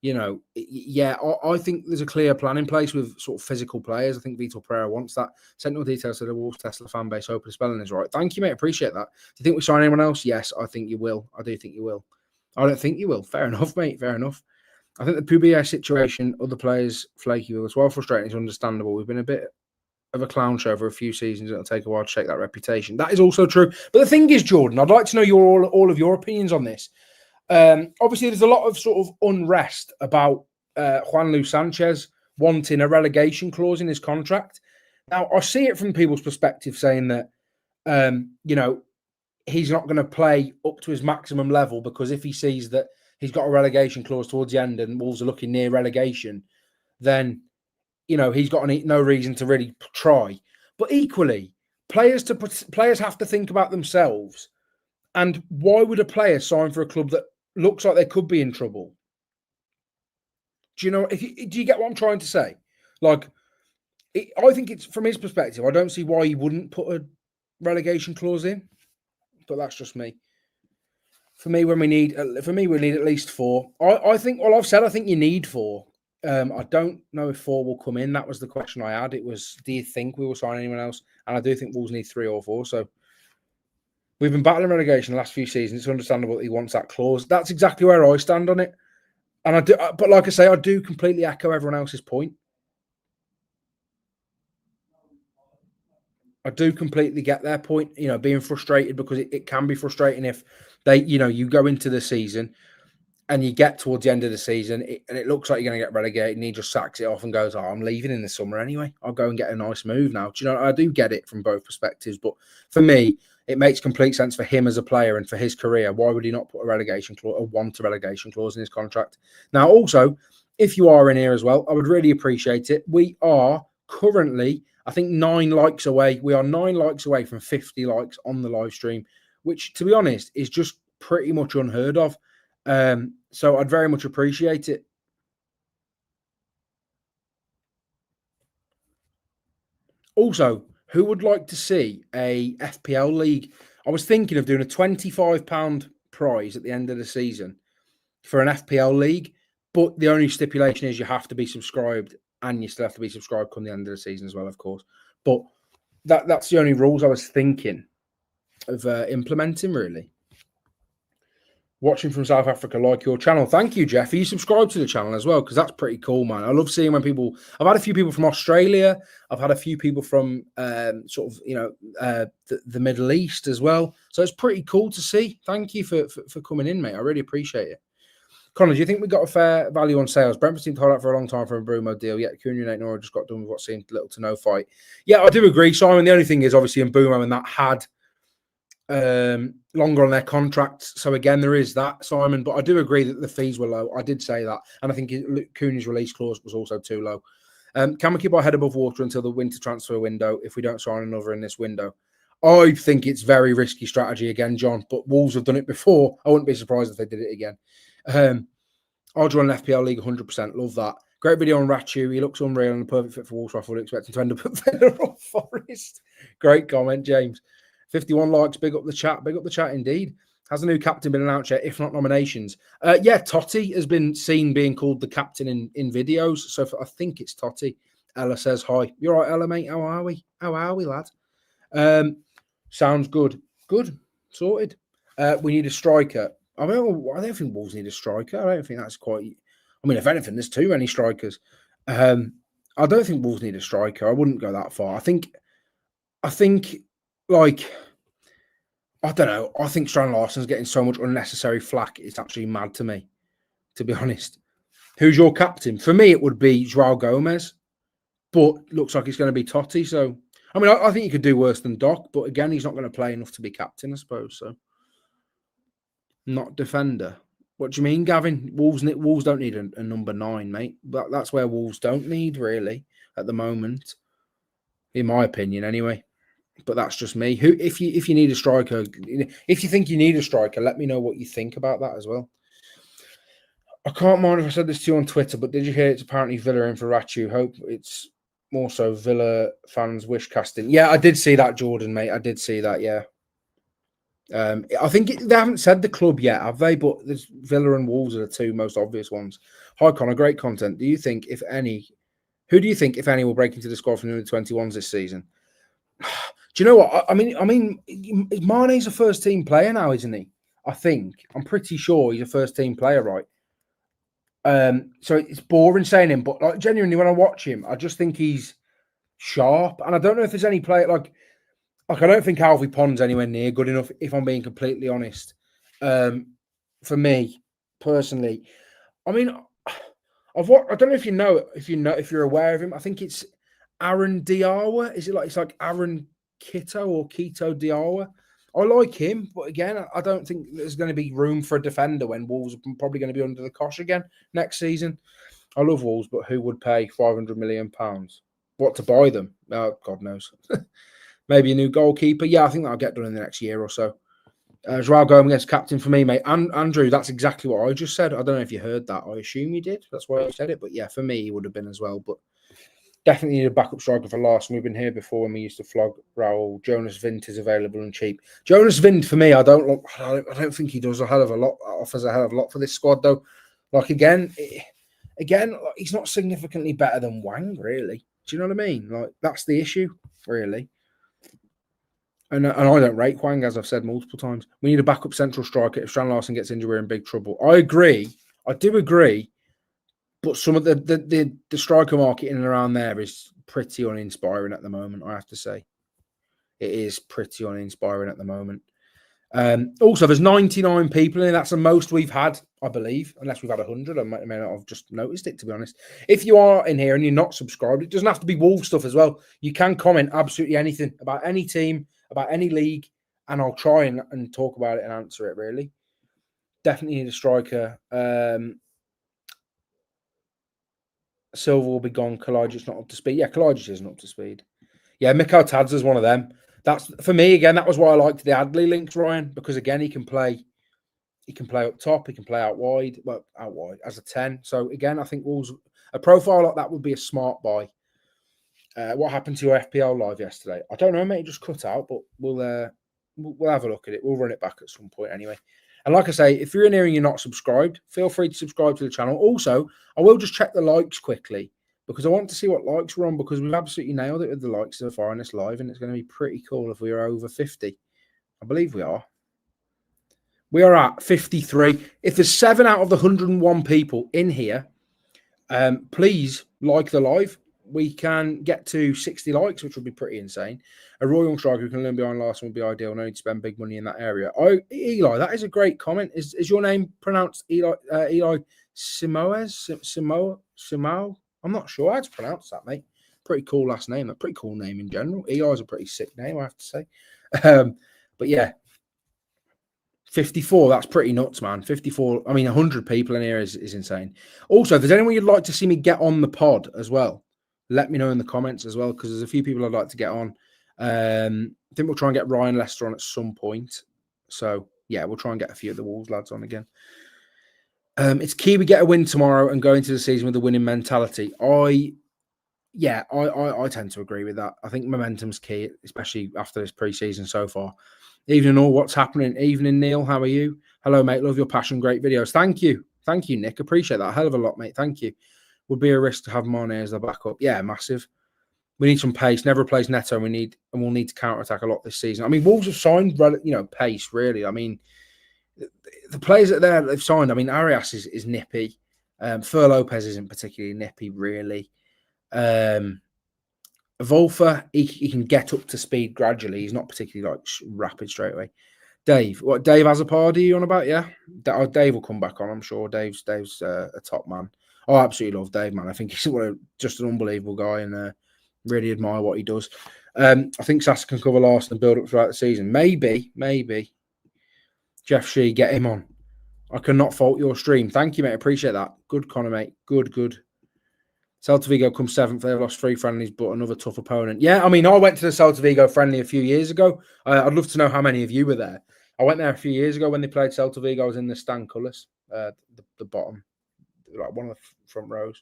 I think there's a clear plan in place with sort of physical players. I think Vitor Pereira wants that. Sent no details to the Wolves Tesla fan base. Hope the spelling is right. Thank you, mate. Appreciate that. Do you think we sign anyone else? Yes, I think you will. I do think you will. I don't think you will. Fair enough, mate. Fair enough. I think the Pubier situation, other players flaky with as well. Frustrating is understandable. We've been a bit of a clown show for a few seasons. It'll take a while to shake that reputation. That is also true. But the thing is, Jordan, I'd like to know all of your opinions on this. Obviously, there's a lot of sort of unrest about Juanlu Sanchez wanting a relegation clause in his contract. Now, I see it from people's perspective saying that, he's not going to play up to his maximum level, because if he sees that he's got a relegation clause towards the end and Wolves are looking near relegation, then, he's got no reason to really try. But equally, players have to think about themselves. And why would a player sign for a club that looks like they could be in trouble? Do you get what I'm trying to say? Like, I think it's, from his perspective, I don't see why he wouldn't put a relegation clause in. But that's just me. For me, we need at least 4. I think, well, I've said I think you need 4. I don't know if 4 will come in. That was the question I had. It was, do you think we will sign anyone else? And I do think Wolves need 3 or 4. So we've been battling relegation the last few seasons. It's understandable that he wants that clause. That's exactly where I stand on it. And I do, but like I say, I do completely echo everyone else's point. I do completely get their point, being frustrated, because it can be frustrating if they, you go into the season and you get towards the end of the season and it looks like you're going to get relegated, and he just sacks it off and goes, I'm leaving in the summer anyway. I'll go and get a nice move now. Do you know, I do get it from both perspectives, but for me, it makes complete sense for him as a player and for his career. Why would he not put a relegation clause, or want a relegation clause in his contract? Now, also, if you are in here as well, I would really appreciate it. We are currently, I think, 9 likes away. We are 9 likes away from 50 likes on the live stream, which, to be honest, is just pretty much unheard of. So I'd very much appreciate it. Also, who would like to see a FPL league? I was thinking of doing a £25 prize at the end of the season for an FPL league, but the only stipulation is you have to be subscribed, and you still have to be subscribed come the end of the season as well, of course. But that's the only rules I was thinking of implementing, really. Watching from South Africa, like your channel. Thank you, Jeff. Are you subscribed to the channel as well? Because that's pretty cool, man. I love seeing when people... I've had a few people from Australia. I've had a few people from sort of, the Middle East as well. So it's pretty cool to see. Thank you for coming in, mate. I really appreciate it. Connor, do you think we got a fair value on sales? Brentford seemed to hold out for a long time for a Brumo deal, yet Cunha and Nate Nora just got done with what seemed little to no fight. Yeah, I do agree, Simon. The only thing is, obviously, in Brumo and that had longer on their contracts. So again, there is that, Simon. But I do agree that the fees were low. I did say that. And I think Cunha's release clause was also too low. Can we keep our head above water until the winter transfer window if we don't sign another in this window? I think it's very risky strategy again, John. But Wolves have done it before. I wouldn't be surprised if they did it again. I'll join an FPL league 100%. Love that. Great video on Rachu. He looks unreal and a perfect fit for Wolves. I fully expect him to end up at Federal Forest. Great comment, James. 51 likes. Big up the chat. Big up the chat indeed. Has the new captain been announced yet? If not, nominations. Yeah, Totti has been seen being called the captain in videos. So I think it's Totti. Ella says hi. You're right, Ella, mate. How are we? How are we, lad? Sounds good. Good. Sorted. We need a striker. I don't think Wolves need a striker. I don't think that's quite... I mean, if anything, there's too many strikers. I don't think Wolves need a striker. I wouldn't go that far. I think, like, I don't know. I think Strand Larsen's getting so much unnecessary flack. It's actually mad to me, to be honest. Who's your captain? For me, it would be João Gomez, but looks like it's going to be Totti. So, I mean, I think he could do worse than Doc, but again, he's not going to play enough to be captain, I suppose. So, not defender. What do you mean, Gavin? Wolves don't need a number 9, mate. That's where Wolves don't need, really, at the moment, in my opinion, anyway. But that's just me. If you need a striker, if you think you need a striker, let me know what you think about that as well. I can't mind if I said this to you on Twitter, but did you hear it's apparently Villa in for Rachu? Hope it's more so Villa fans wish casting. Yeah, I did see that, Jordan, mate. I did see that, yeah. I think they haven't said the club yet, have they? But there's Villa and Wolves are the two most obvious ones. Hi, Connor. Great content. Who do you think, if any, will break into the squad from the 21s this season? Do you know what? I mean, Mane's a first team player now, isn't he? I think. I'm pretty sure he's a first team player, right? So it's boring saying him, but like genuinely, when I watch him, I just think he's sharp. And I don't know if there's any player like I don't think Alfie Pond's anywhere near good enough, if I'm being completely honest. For me personally, I mean, I don't know if you're aware of him. I think it's Aaron Diawa. Is it like it's like Aaron Kito or Kito Diawa? I like him, but again, I don't think there's going to be room for a defender when Wolves are probably going to be under the cosh again next season. I love Wolves, but who would pay £500 million? What to buy them? Oh, God knows. Maybe a new goalkeeper. Yeah, I think that'll get done in the next year or so. Joao Gomez captain for me, mate. And Andrew, that's exactly what I just said. I don't know if you heard that. I assume you did. That's why I said it. But yeah, for me, he would have been as well. But definitely need a backup striker for Larson. We've been here before when we used to flog Raul. Jonas Vint is available and cheap. Jonas Vint, for me, I don't think he does a hell of a lot. Offers a hell of a lot for this squad, though. Like again, he's not significantly better than Wang, really. Do you know what I mean? Like that's the issue, really. And I don't rate Hwang, as I've said multiple times. We need a backup central striker. If Strand Larson gets injured, we're in big trouble. I agree. I do agree. But some of the striker market in and around there is pretty uninspiring at the moment, I have to say. It is pretty uninspiring at the moment. Also, there's 99 people in it. That's the most we've had, I believe, unless we've had 100. I may not have just noticed it, to be honest. If you are in here and you're not subscribed, it doesn't have to be Wolves stuff as well. You can comment absolutely anything about any team, about any league, and I'll try and talk about it and answer it, really. Definitely need a striker. Silva will be gone. Kalajdzic not up to speed. Yeah, Kalajdzic isn't up to speed. Yeah, Mikhail Tadza's one of them. That's for me again. That was why I liked the Adley links, Ryan, because again he can play up top, he can play out wide as a 10. So again, I think Wolves a profile like that would be a smart buy. What happened to your FPL live yesterday? I don't know, mate. It just cut out, but we'll have a look at it. We'll run it back at some point anyway. And like I say, if you're in here and you're not subscribed, feel free to subscribe to the channel. Also, I will just check the likes quickly because I want to see what likes we're on because we've absolutely nailed it with the likes so far on this live, and it's going to be pretty cool if we are over 50. I believe we are. We are at 53. If there's 7 out of the 101 people in here, please like the live. We can get to 60 likes, which would be pretty insane. A Royal striker who can learn behind Larson would be ideal. No need to spend big money in that area. Oh, Eli, that is a great comment. Is your name pronounced Eli Simoes? Simao? I'm not sure how to pronounce that, mate. Pretty cool last name. A pretty cool name in general. Eli's a pretty sick name, I have to say. But yeah, 54, that's pretty nuts, man. 54, I mean, 100 people in here is insane. Also, if there's anyone you'd like to see me get on the pod as well, let me know in the comments as well, because there's a few people I'd like to get on. I think we'll try and get Ryan Lester on at some point. So, yeah, we'll try and get a few of the Wolves lads on again. It's key we get a win tomorrow and go into the season with a winning mentality. I tend to agree with that. I think momentum's key, especially after this pre-season so far. Evening all, what's happening? Evening, Neil, how are you? Hello, mate. Love your passion. Great videos. Thank you. Thank you, Nick. Appreciate that a hell of a lot, mate. Thank you. Would be a risk to have Mane as the backup. Yeah, massive. We need some pace. Never replace Neto. We'll need to counter-attack a lot this season. I mean, Wolves have signed, pace, really. I mean, the players that they've signed, I mean, Arias is nippy. Fer Lopez isn't particularly nippy, really. Volfer, he can get up to speed gradually. He's not particularly rapid straight away. Dave, what Dave Azzopardi are you on about? Yeah, Dave will come back on. I'm sure Dave's a top man. I absolutely love Dave, man. I think he's just an unbelievable guy, and really admire what he does. I think Sasa can cover Larson and build up throughout the season. Maybe. Jeff Shee, get him on. I cannot fault your stream. Thank you, mate. Appreciate that. Good, Connor, mate. Good. Celta Vigo come 7th. They've lost 3 friendlies, but another tough opponent. Yeah, I mean, I went to the Celta Vigo friendly a few years ago. I'd love to know how many of you were there. I went there a few years ago when they played Celta Vigo. I was in the stand colours, the bottom, like one of the front rows.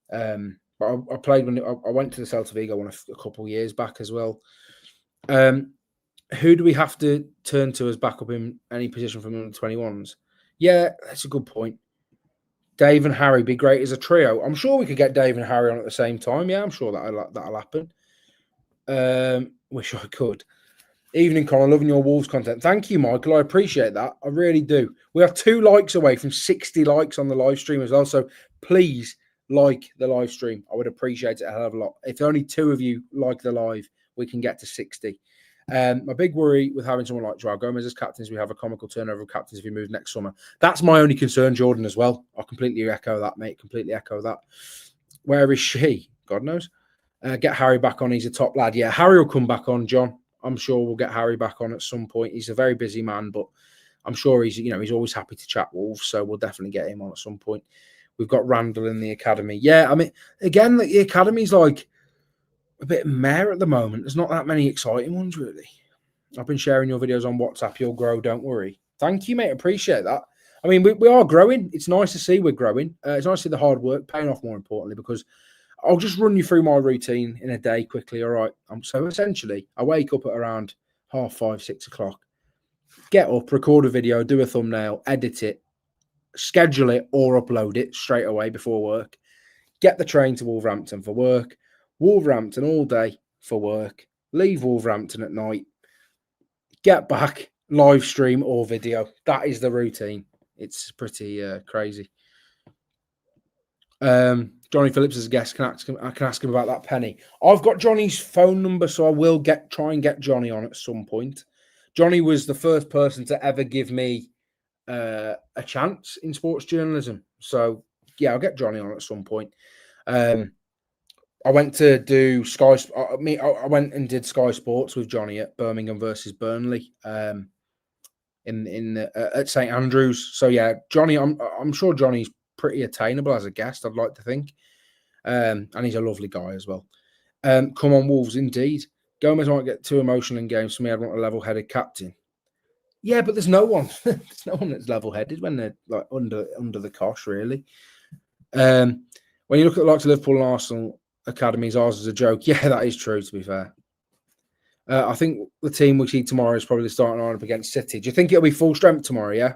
But I played when I went to the Celta Vigo one a couple of years back as well. Who do we have to turn to as backup in any position from the 21s? Yeah, that's a good point. Dave and Harry be great as a trio. I'm sure we could get Dave and Harry on at the same time. Yeah, I'm sure that'll happen. Wish I could. Evening, Connor. Loving your Wolves content. Thank you, Michael. I appreciate that. I really do. We are 2 likes away from 60 likes on the live stream as well. So please like the live stream. I would appreciate it a hell of a lot. If only 2 of you like the live, we can get to 60. My big worry with having someone like Joao Gomez as captain is we have a comical turnover of captains if we move next summer. That's my only concern, Jordan, as well. I completely echo that, mate. Completely echo that. Where is she? God knows. Get Harry back on. He's a top lad. Yeah, Harry will come back on, John. I'm sure we'll get Harry back on at some point. He's a very busy man, but I'm sure he's always happy to chat Wolves, so we'll definitely get him on at some point. We've got Randall in the academy. Yeah, I mean, again, the academy's like a bit meh at the moment. There's not that many exciting ones, really. I've been sharing your videos on WhatsApp. You'll grow, don't worry. Thank you, mate. Appreciate that. I mean, we are growing. It's nice to see we're growing. It's nice to see the hard work paying off, more importantly, because I'll just run you through my routine in a day quickly, all right? So essentially, I wake up at around 5:30, 6 o'clock, get up, record a video, do a thumbnail, edit it, schedule it or upload it straight away before work, get the train to Wolverhampton for work, Wolverhampton all day for work, leave Wolverhampton at night, get back, live stream or video. That is the routine. It's pretty crazy. Johnny Phillips is a guest. I can ask him about that penny. I've got Johnny's phone number, so I will try and get Johnny on at some point. Johnny was the first person to ever give me a chance in sports journalism. So yeah, I'll get Johnny on at some point. I went to do Sky. I went and did Sky Sports with Johnny at Birmingham versus Burnley at St Andrews. So yeah, Johnny, I'm sure Johnny's pretty attainable as a guest, I'd like to think. And he's a lovely guy as well. Come on, Wolves, indeed. Gomez might get too emotional in games for me. I want a level-headed captain. Yeah, but there's no one. There's no one that's level-headed when they're like under the cosh, really. When you look at the likes of Liverpool and Arsenal academies, ours is a joke. Yeah, that is true, to be fair. I think the team we see tomorrow is probably starting line up against City. Do you think it'll be full strength tomorrow, yeah?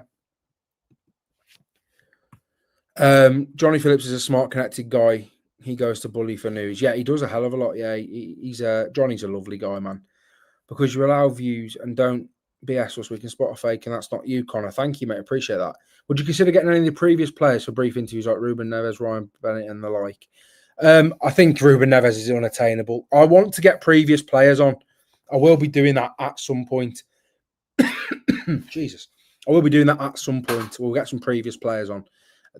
Johnny Phillips is a smart, connected guy. He goes to bully for news. Yeah, he does a hell of a lot. Yeah, Johnny's a lovely guy, man. Because you allow views and don't BS us, we can spot a fake, and that's not you, Connor. Thank you, mate. Appreciate that. Would you consider getting any of the previous players for brief interviews like Ruben Neves, Ryan Bennett, and the like? I think Ruben Neves is unattainable. I want to get previous players on. I will be doing that at some point. Jesus. I will be doing that at some point. We'll get some previous players on.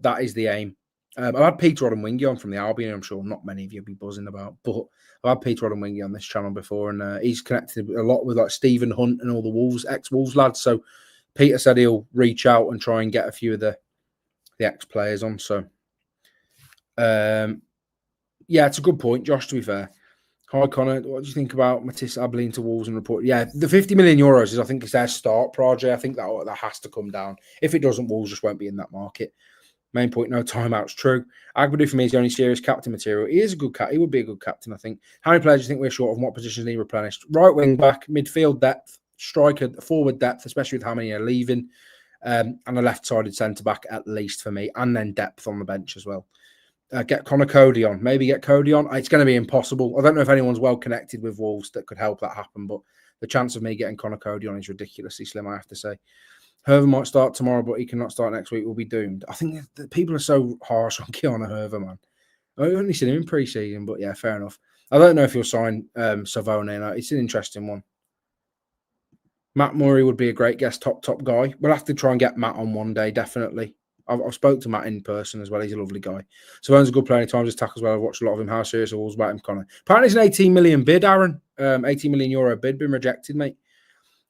That is the aim. I've had Peter Odemwingie on from the Albion. I'm sure not many of you will be buzzing about, but I've had Peter Odemwingie on this channel before, and he's connected a lot with like Stephen Hunt and all the Wolves, ex-Wolves lads. So Peter said he'll reach out and try and get a few of the ex-players on. So, yeah, it's a good point, Josh, to be fair. Hi, Connor. What do you think about Matthis Abline to Wolves and report? Yeah, the 50 million euros is, I think, is their start project. I think that has to come down. If it doesn't, Wolves just won't be in that market. Main point, no timeouts. True. Agbadu for me is the only serious captain material. He is a good captain. He would be a good captain, I think. How many players do you think we're short of, and what positions need replenished? Right wing back, midfield depth, striker, forward depth, especially with how many are leaving, and a left-sided centre back at least for me, and then depth on the bench as well. Get Connor Cody on. Maybe get Cody on. It's going to be impossible. I don't know if anyone's well connected with Wolves that could help that happen, but the chance of me getting Connor Cody on is ridiculously slim, I have to say. Herver might start tomorrow, but he cannot start next week. We'll be doomed. I think that people are so harsh on Keanu Herver, man. I've only seen him in pre-season, but yeah, fair enough. I don't know if he'll sign Savona. It's an interesting one. Matt Murray would be a great guest, top guy. We'll have to try and get Matt on one day, definitely. I've spoke to Matt in person as well. He's a lovely guy. Savona's a good player. Anytime his tackles well. I've watched a lot of him. How serious are Wolves about him, Connor? Apparently it's an 18 million bid, Aaron. 18 million euro bid, been rejected, mate.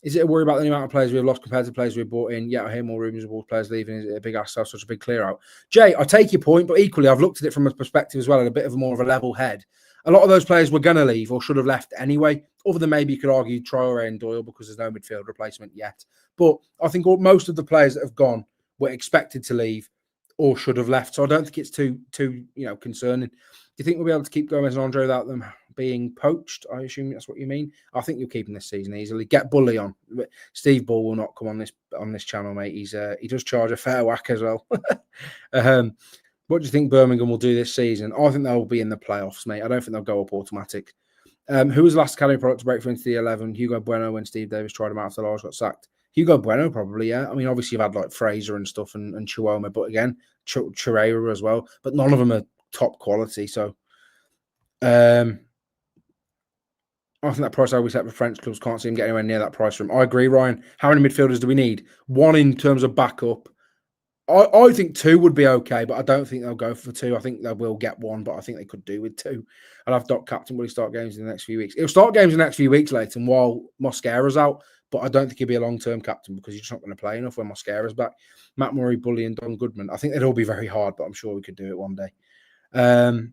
Is it a worry about the amount of players we've lost compared to players we've brought in? Yeah, I hear more rumours of Wolves players leaving. Is it a big ask to have such a big clear out? Jay, I take your point, but equally, I've looked at it from a perspective as well, at a bit of more of a level head. A lot of those players were going to leave or should have left anyway, other than maybe you could argue Traore and Doyle because there's no midfield replacement yet. But I think most of the players that have gone were expected to leave or should have left. So I don't think it's too concerning. Do you think we'll be able to keep Gomez and Andre without them being poached? I assume that's what you mean. I think you'll keep him this season easily. Get Bully on. Steve Bull will not come on this channel, mate. He does charge a fair whack as well. What do you think Birmingham will do this season? I think they'll be in the playoffs, mate. I don't think they'll go up automatic. Who was the last academy product to break through into the 11? Hugo Bueno when Steve Davis tried him out after Lars got sacked. Hugo Bueno probably, yeah. I mean, obviously you've had like Fraser and stuff and Chioma, but again, Chirera as well. But none of them are top quality. So I think that price I always set for French clubs, can't see him get anywhere near that price from. I agree, Ryan. How many midfielders do we need? One in terms of backup. I think 2 would be okay, but I don't think they'll go for 2. I think they will get 1, but I think they could do with 2. I'll have Doc Captain. Will he start games in the next few weeks? He'll start games in the next few weeks, Leighton, while Mosquera's out, but I don't think he'll be a long-term captain because he's just not going to play enough when Mosquera's back. Matt Murray, Bully, and Don Goodman. I think they'd all be very hard, but I'm sure we could do it one day.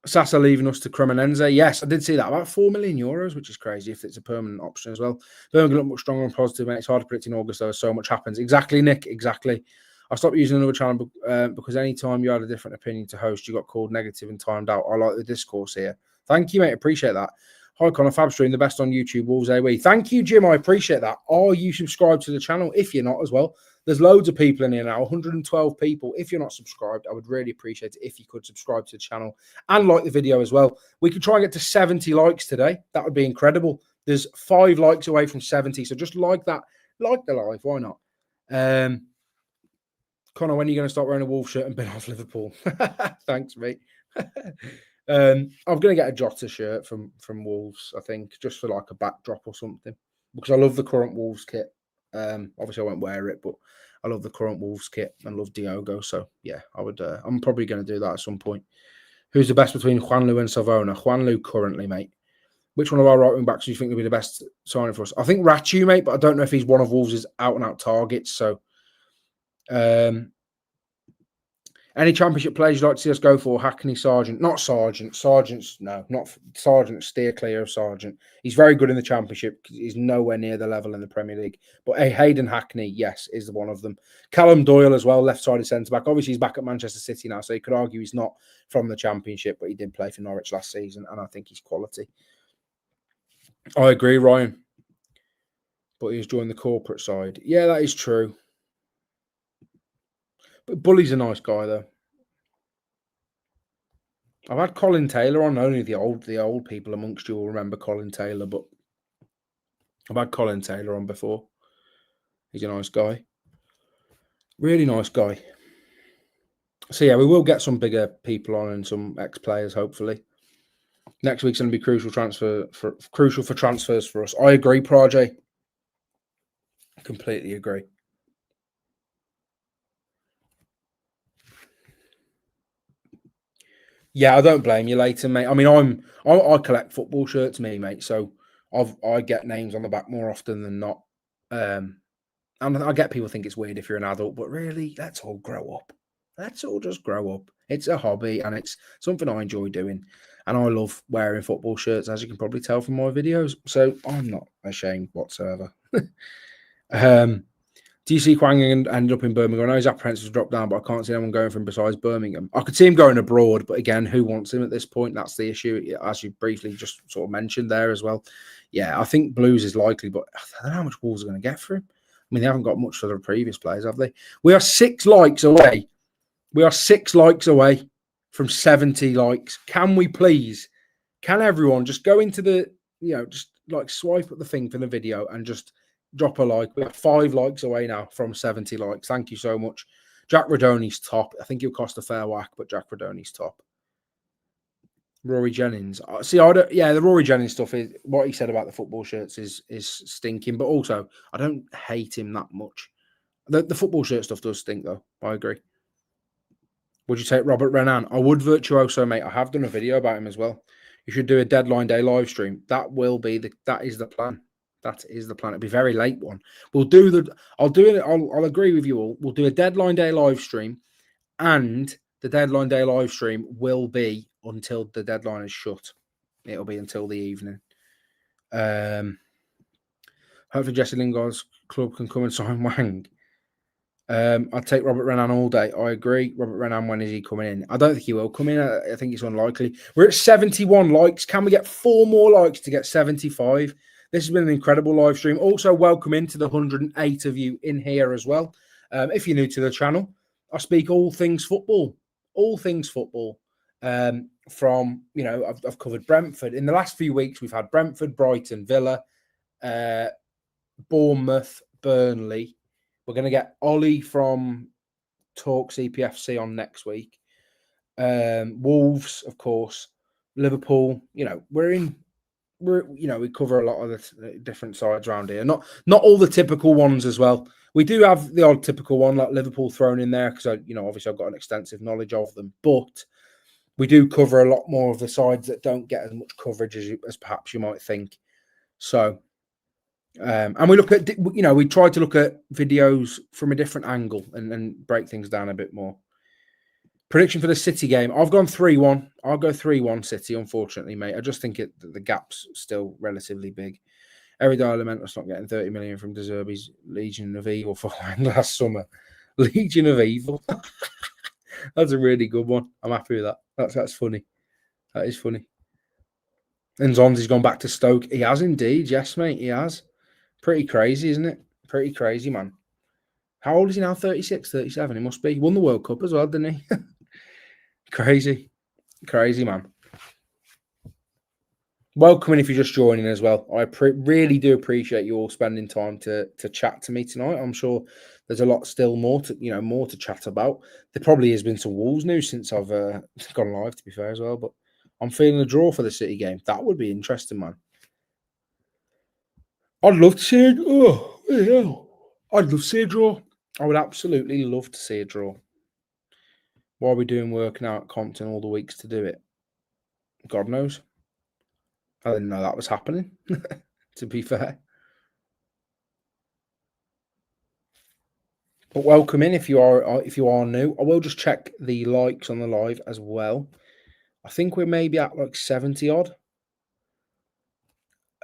Sasa leaving us to Cremonese. Yes, I did see that. About €4 million, which is crazy if it's a permanent option as well. Birmingham look much stronger and positive, mate. It's hard to predict in August, though. So much happens. Exactly, Nick. Exactly. I stopped using another channel because anytime you had a different opinion to host, you got called negative and timed out. I like the discourse here. Thank you, mate. Appreciate that. Hi, Connor. Fabstream, the best on YouTube. Wolves AW. Thank you, Jim. I appreciate that. Are you subscribed to the channel? If you're not as well, there's loads of people in here now, 112 people. If you're not subscribed, I would really appreciate it if you could subscribe to the channel and like the video as well. We could try and get to 70 likes today. That would be incredible. There's 5 likes away from 70, so just like that. Like the live. Why not? Connor, when are you going to start wearing a Wolves shirt and bin off Liverpool? Thanks, mate. I'm going to get a Jota shirt from Wolves, I think, just for like a backdrop or something, because I love the current Wolves kit. Obviously I won't wear it, but I love the current Wolves kit and love Diogo. So yeah, I would. I'm probably going to do that at some point. Who's the best between Juanlu and Savona? Juanlu currently, mate. Which one of our right wing backs do you think will be the best signing for us? I think Rachu, mate, but I don't know if he's one of Wolves' out and out targets. So, any championship players you'd like to see us go for? Hackney, Sargent. Not Sargent. Sargent's, no, not Sargent. Steer clear of Sargent. He's very good in the championship. He's nowhere near the level in the Premier League. But Hayden Hackney, yes, is one of them. Callum Doyle as well, left-sided centre-back. Obviously, he's back at Manchester City now, so you could argue he's not from the championship, but he did play for Norwich last season, and I think he's quality. I agree, Ryan. But he's joined the corporate side. Yeah, that is true. But Bully's a nice guy, though. I've had Colin Taylor on. Only the old people amongst you will remember Colin Taylor, but I've had Colin Taylor on before. He's a nice guy. Really nice guy. So, yeah, we will get some bigger people on and some ex-players, hopefully. Next week's going to be crucial for transfers for us. I agree, Prajay. Completely agree. Yeah, I don't blame you, Leighton, mate. I mean, I collect football shirts, mate. So I get names on the back more often than not. And I get people think it's weird if you're an adult, but really, let's all grow up. Let's all just grow up. It's a hobby and it's something I enjoy doing. And I love wearing football shirts, as you can probably tell from my videos. So I'm not ashamed whatsoever. Do you see Kwang ended up in Birmingham? I know his apprehensive has dropped down, but I can't see anyone going for him besides Birmingham. I could see him going abroad, but again, who wants him at this point? That's the issue, as you briefly just sort of mentioned there as well. Yeah, I think Blues is likely, but I don't know how much Wolves are going to get for him. I mean, they haven't got much for the previous players, have they? We are 6 likes away. We are 6 likes away from 70 likes. Can we please? Can everyone just go into the, just like swipe up the thing for the video and just drop a like. We're 5 likes away now from 70 likes. Thank you so much. Jack Radoni's top. I think he'll cost a fair whack, but Jack Radoni's top. Rory Jennings. See, the Rory Jennings stuff is what he said about the football shirts is stinking, but also I don't hate him that much. The football shirt stuff does stink, though. I agree. Would you take Robert Renan? I would, Virtuoso, mate. I have done a video about him as well. You should do a deadline day live stream. That is the plan. That is the plan. It'll be a very late one. I'll agree with you all. We'll do a deadline day live stream, and the deadline day live stream will be until the deadline is shut. It'll be until the evening. Hopefully Jesse Lingard's club can come and sign Wang. I'd take Robert Renan all day. I agree. Robert Renan, when is he coming in? I don't think he will come in. I think it's unlikely. We're at 71 likes. Can we get 4 more likes to get 75? This has been an incredible live stream. Also, welcome into the 108 of you in here as well. If you're new to the channel, I speak all things football. All things football. I've covered Brentford. In the last few weeks, we've had Brentford, Brighton, Villa, Bournemouth, Burnley. We're going to get Ollie from Talk CPFC on next week. Wolves, of course. Liverpool. We cover a lot of the different sides around here. Not all the typical ones as well. We do have the odd typical one like Liverpool thrown in there because obviously I've got an extensive knowledge of them, but we do cover a lot more of the sides that don't get as much coverage as perhaps you might think. So, and we look at, we try to look at videos from a different angle and break things down a bit more. Prediction for the City game. I've gone 3-1. I'll go 3-1 City, unfortunately, mate. I just think the gap's still relatively big. Eridai Elemental's not getting 30 million from De Zerbi's Legion of Evil for last summer. Legion of Evil. That's a really good one. I'm happy with that. That's funny. That is funny. And Zonzi's gone back to Stoke. He has indeed. Yes, mate, he has. Pretty crazy, isn't it? Pretty crazy, man. How old is he now? 36, 37? He must be. He won the World Cup as well, didn't he? Crazy. Crazy, man. Welcome in if you're just joining as well. I really do appreciate you all spending time to chat to me tonight. I'm sure there's a lot still more to chat about. There probably has been some Wolves news since I've gone live, to be fair as well. But I'm feeling a draw for the City game. That would be interesting, man. I'd love to see it. Oh, yeah. I'd love to see a draw. I would absolutely love to see a draw. Why are we doing work now at Compton all the weeks to do it? God knows. I didn't know that was happening, to be fair. But welcome in if you are new. I will just check the likes on the live as well. I think we're maybe at like 70 odd.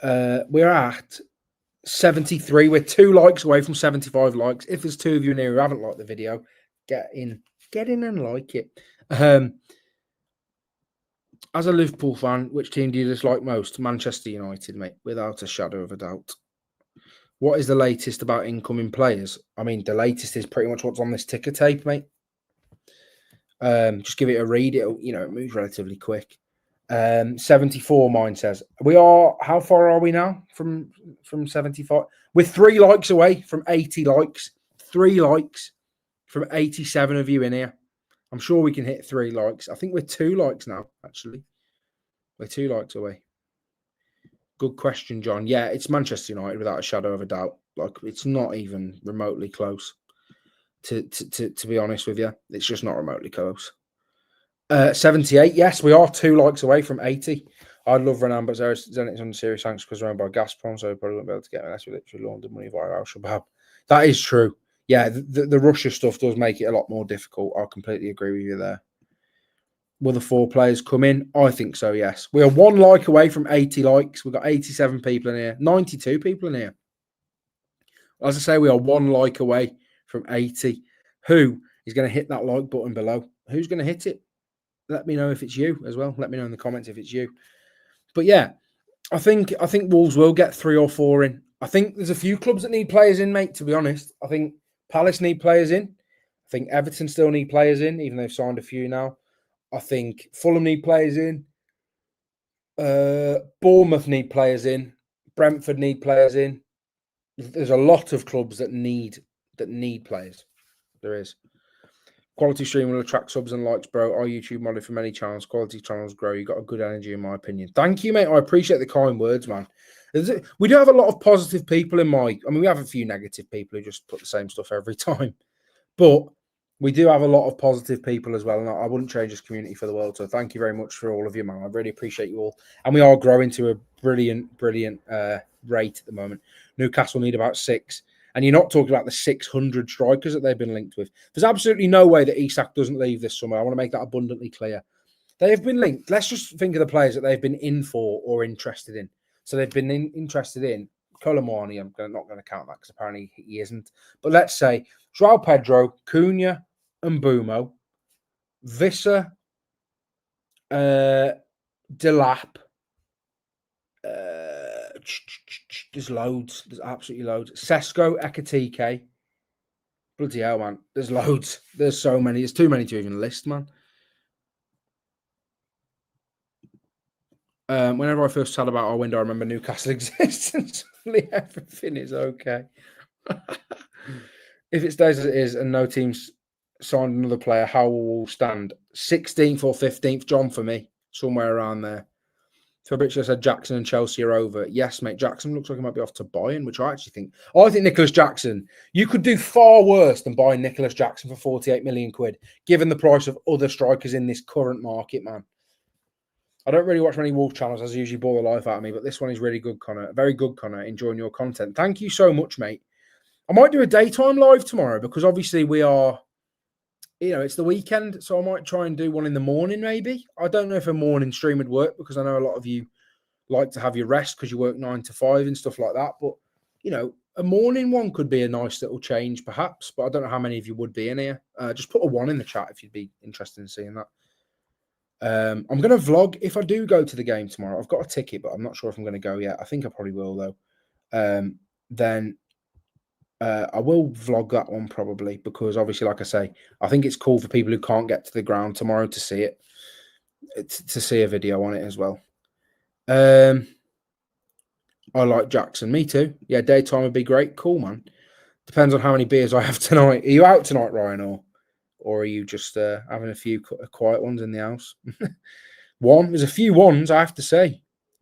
We're at 73. We're 2 likes away from 75 likes. If there's 2 of you in here who haven't liked the video, get in and like it. As a Liverpool fan, which team do you dislike most? Manchester United, mate, without a shadow of a doubt. What is the latest about incoming players? I mean, the latest is pretty much what's on this ticker tape, mate. Just give it a read. It moves relatively quick. 74, mine says. How far are we now from 75? We're 3 likes away from 80 likes. 3 likes from 87 of you in here. I'm sure we can hit 3 likes. I think we're 2 likes now, actually. We're 2 likes away. Good question, John. Yeah, it's Manchester United without a shadow of a doubt. Like, it's not even remotely close. To be honest with you, it's just not remotely close. 78. Yes, we are 2 likes away from 80. I'd love Renan, but Zenit's on serious sanctions because we're owned by Gazprom, so we probably won't be able to get unless we literally launder money via Al Shabaab. That is true. Yeah, the Russia stuff does make it a lot more difficult. I completely agree with you there. Will the 4 players come in? I think so, yes. We are 1 like away from 80 likes. We've got 87 people in here. 92 people in here. As I say, we are 1 like away from 80. Who is going to hit that like button below? Who's going to hit it? Let me know if it's you as well. Let me know in the comments if it's you. But yeah, I think Wolves will get 3 or 4 in. I think there's a few clubs that need players in, mate, to be honest. I think Palace need players in. I think Everton still need players in, even though they've signed a few now. I think Fulham need players in. Bournemouth need players in. Brentford need players in. There's a lot of clubs that need players. There is. Quality stream will attract subs and likes, bro. Our YouTube model for many channels. Quality channels grow. You got a good energy, in my opinion. Thank you, mate. I appreciate the kind words, man. We do have a lot of positive people we have a few negative people who just put the same stuff every time. But we do have a lot of positive people as well, and I wouldn't change this community for the world. So thank you very much for all of you, man. I really appreciate you all. And we are growing to a brilliant rate at the moment. Newcastle need about 6. And you're not talking about the 600 strikers that they've been linked with. There's absolutely no way that Isak doesn't leave this summer. I want to make that abundantly clear. They have been linked. Let's just think of the players that they've been in for or interested in. So they've been interested in Colomani. I'm not going to count that because apparently he isn't. But let's say João Pedro, Cunha, and Mbumo, Visser, Delap. There's loads. There's absolutely loads. Sesko, Ekatike. Bloody hell, man. There's loads. There's so many. There's too many to even list, man. Whenever I first chat about our window, I remember Newcastle exists and suddenly everything is okay. If it stays as it is and no teams signed another player, how will we stand? 16th or 15th, John, for me. Somewhere around there. Fabrizio said Jackson and Chelsea are over. Yes, mate. Jackson looks like he might be off to Bayern, which I actually think. I think Nicholas Jackson, you could do far worse than buying Nicholas Jackson for 48 million quid, given the price of other strikers in this current market, man. I don't really watch many Wolves channels, as I usually bore the life out of me, but this one is really good, Connor. Very good, Connor. Enjoying your content. Thank you so much, mate. I might do a daytime live tomorrow because obviously we are, it's the weekend, so I might try and do one in the morning, maybe. I don't know if a morning stream would work because I know a lot of you like to have your rest because you work 9 to 5 and stuff like that. But, a morning one could be a nice little change, perhaps. But I don't know how many of you would be in here. Just put a 1 in the chat if you'd be interested in seeing that. I'm going to vlog if I do go to the game tomorrow. I've got a ticket, but I'm not sure if I'm going to go yet. I think I probably will, though. Then I will vlog that one probably because obviously, like I say, I think it's cool for people who can't get to the ground tomorrow to see it, to see a video on it as well. I like Jackson. Me too. Yeah, daytime would be great. Cool, man. Depends on how many beers I have tonight. Are you out tonight, Ryan, or are you just having a few quiet ones in the house? There's a few ones, I have to say.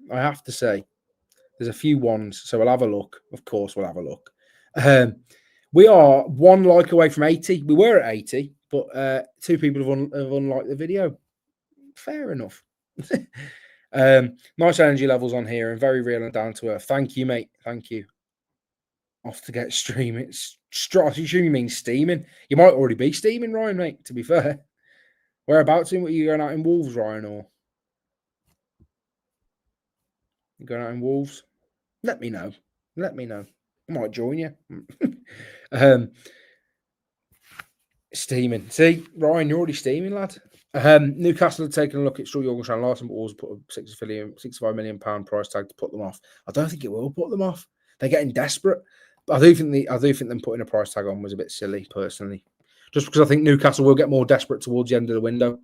There's a few ones, so we'll have a look. Of course, we'll have a look. We are 1 like away from 80. We were at 80, but 2 people have unliked the video. Fair enough. Nice energy levels on here and very real and down to earth. Thank you, mate. Thank you. Off to get streaming. I assume you mean steaming. You might already be steaming, Ryan, mate, to be fair. Whereabouts in? Were you going out in Wolves, Ryan, or you going out in Wolves? Let me know. I might join you. Steaming. See, Ryan, you're already steaming, lad. Newcastle have taken a look at Stuart Jorgensen Larson, but also put a £65 million price tag to put them off. I don't think it will put them off. They're getting desperate. But I do think them putting a price tag on was a bit silly, personally. Just because I think Newcastle will get more desperate towards the end of the window.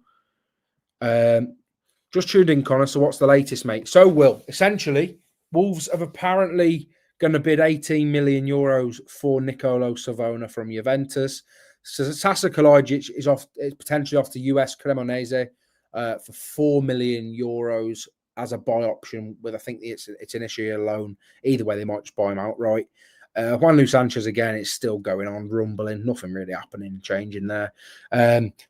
Just tuned in, Connor. So what's the latest, mate? So, Will, essentially, Wolves have apparently going to bid €18 million for Nicolo Savona from Juventus. So Sasa Kalajdzic is potentially off to US Cremonese for €4 million as a buy option. With I think it's initially a loan. Either way, they might just buy him outright. Juanlu Sanchez again, it's still going on, rumbling, nothing really happening, changing there.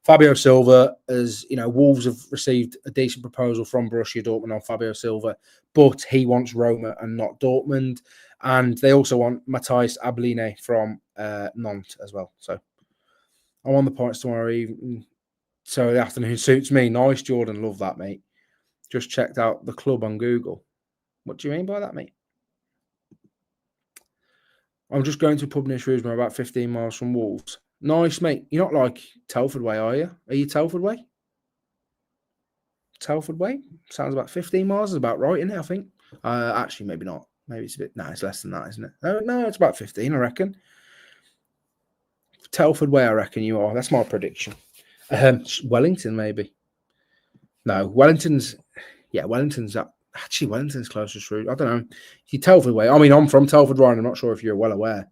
Fabio Silva, as you know, Wolves have received a decent proposal from Borussia Dortmund on Fabio Silva, but he wants Roma and not Dortmund, and they also want Matthis Abline from Nantes as well. So I'm on the points tomorrow evening, so the afternoon suits me. Nice, Jordan, love that, mate. Just checked out the club on Google. What do you mean by that, mate? I'm just going to a pub near Shrewsbury, about 15 miles from Wolves. Nice, mate. You're not like Telford way, are you? Are you Telford way? Telford way? Sounds about 15 miles. Is about right, isn't it, I think? Actually, maybe not. Maybe it's a bit... No, it's less than that, isn't it? No, it's about 15, I reckon. Telford way, I reckon you are. That's my prediction. Wellington, maybe. No, Wellington's... Yeah, Wellington's up. Actually, Wellington's close to Shrewsbury. I don't know. You Telford way. I mean, I'm from Telford, Ryan. I'm not sure if you're well aware.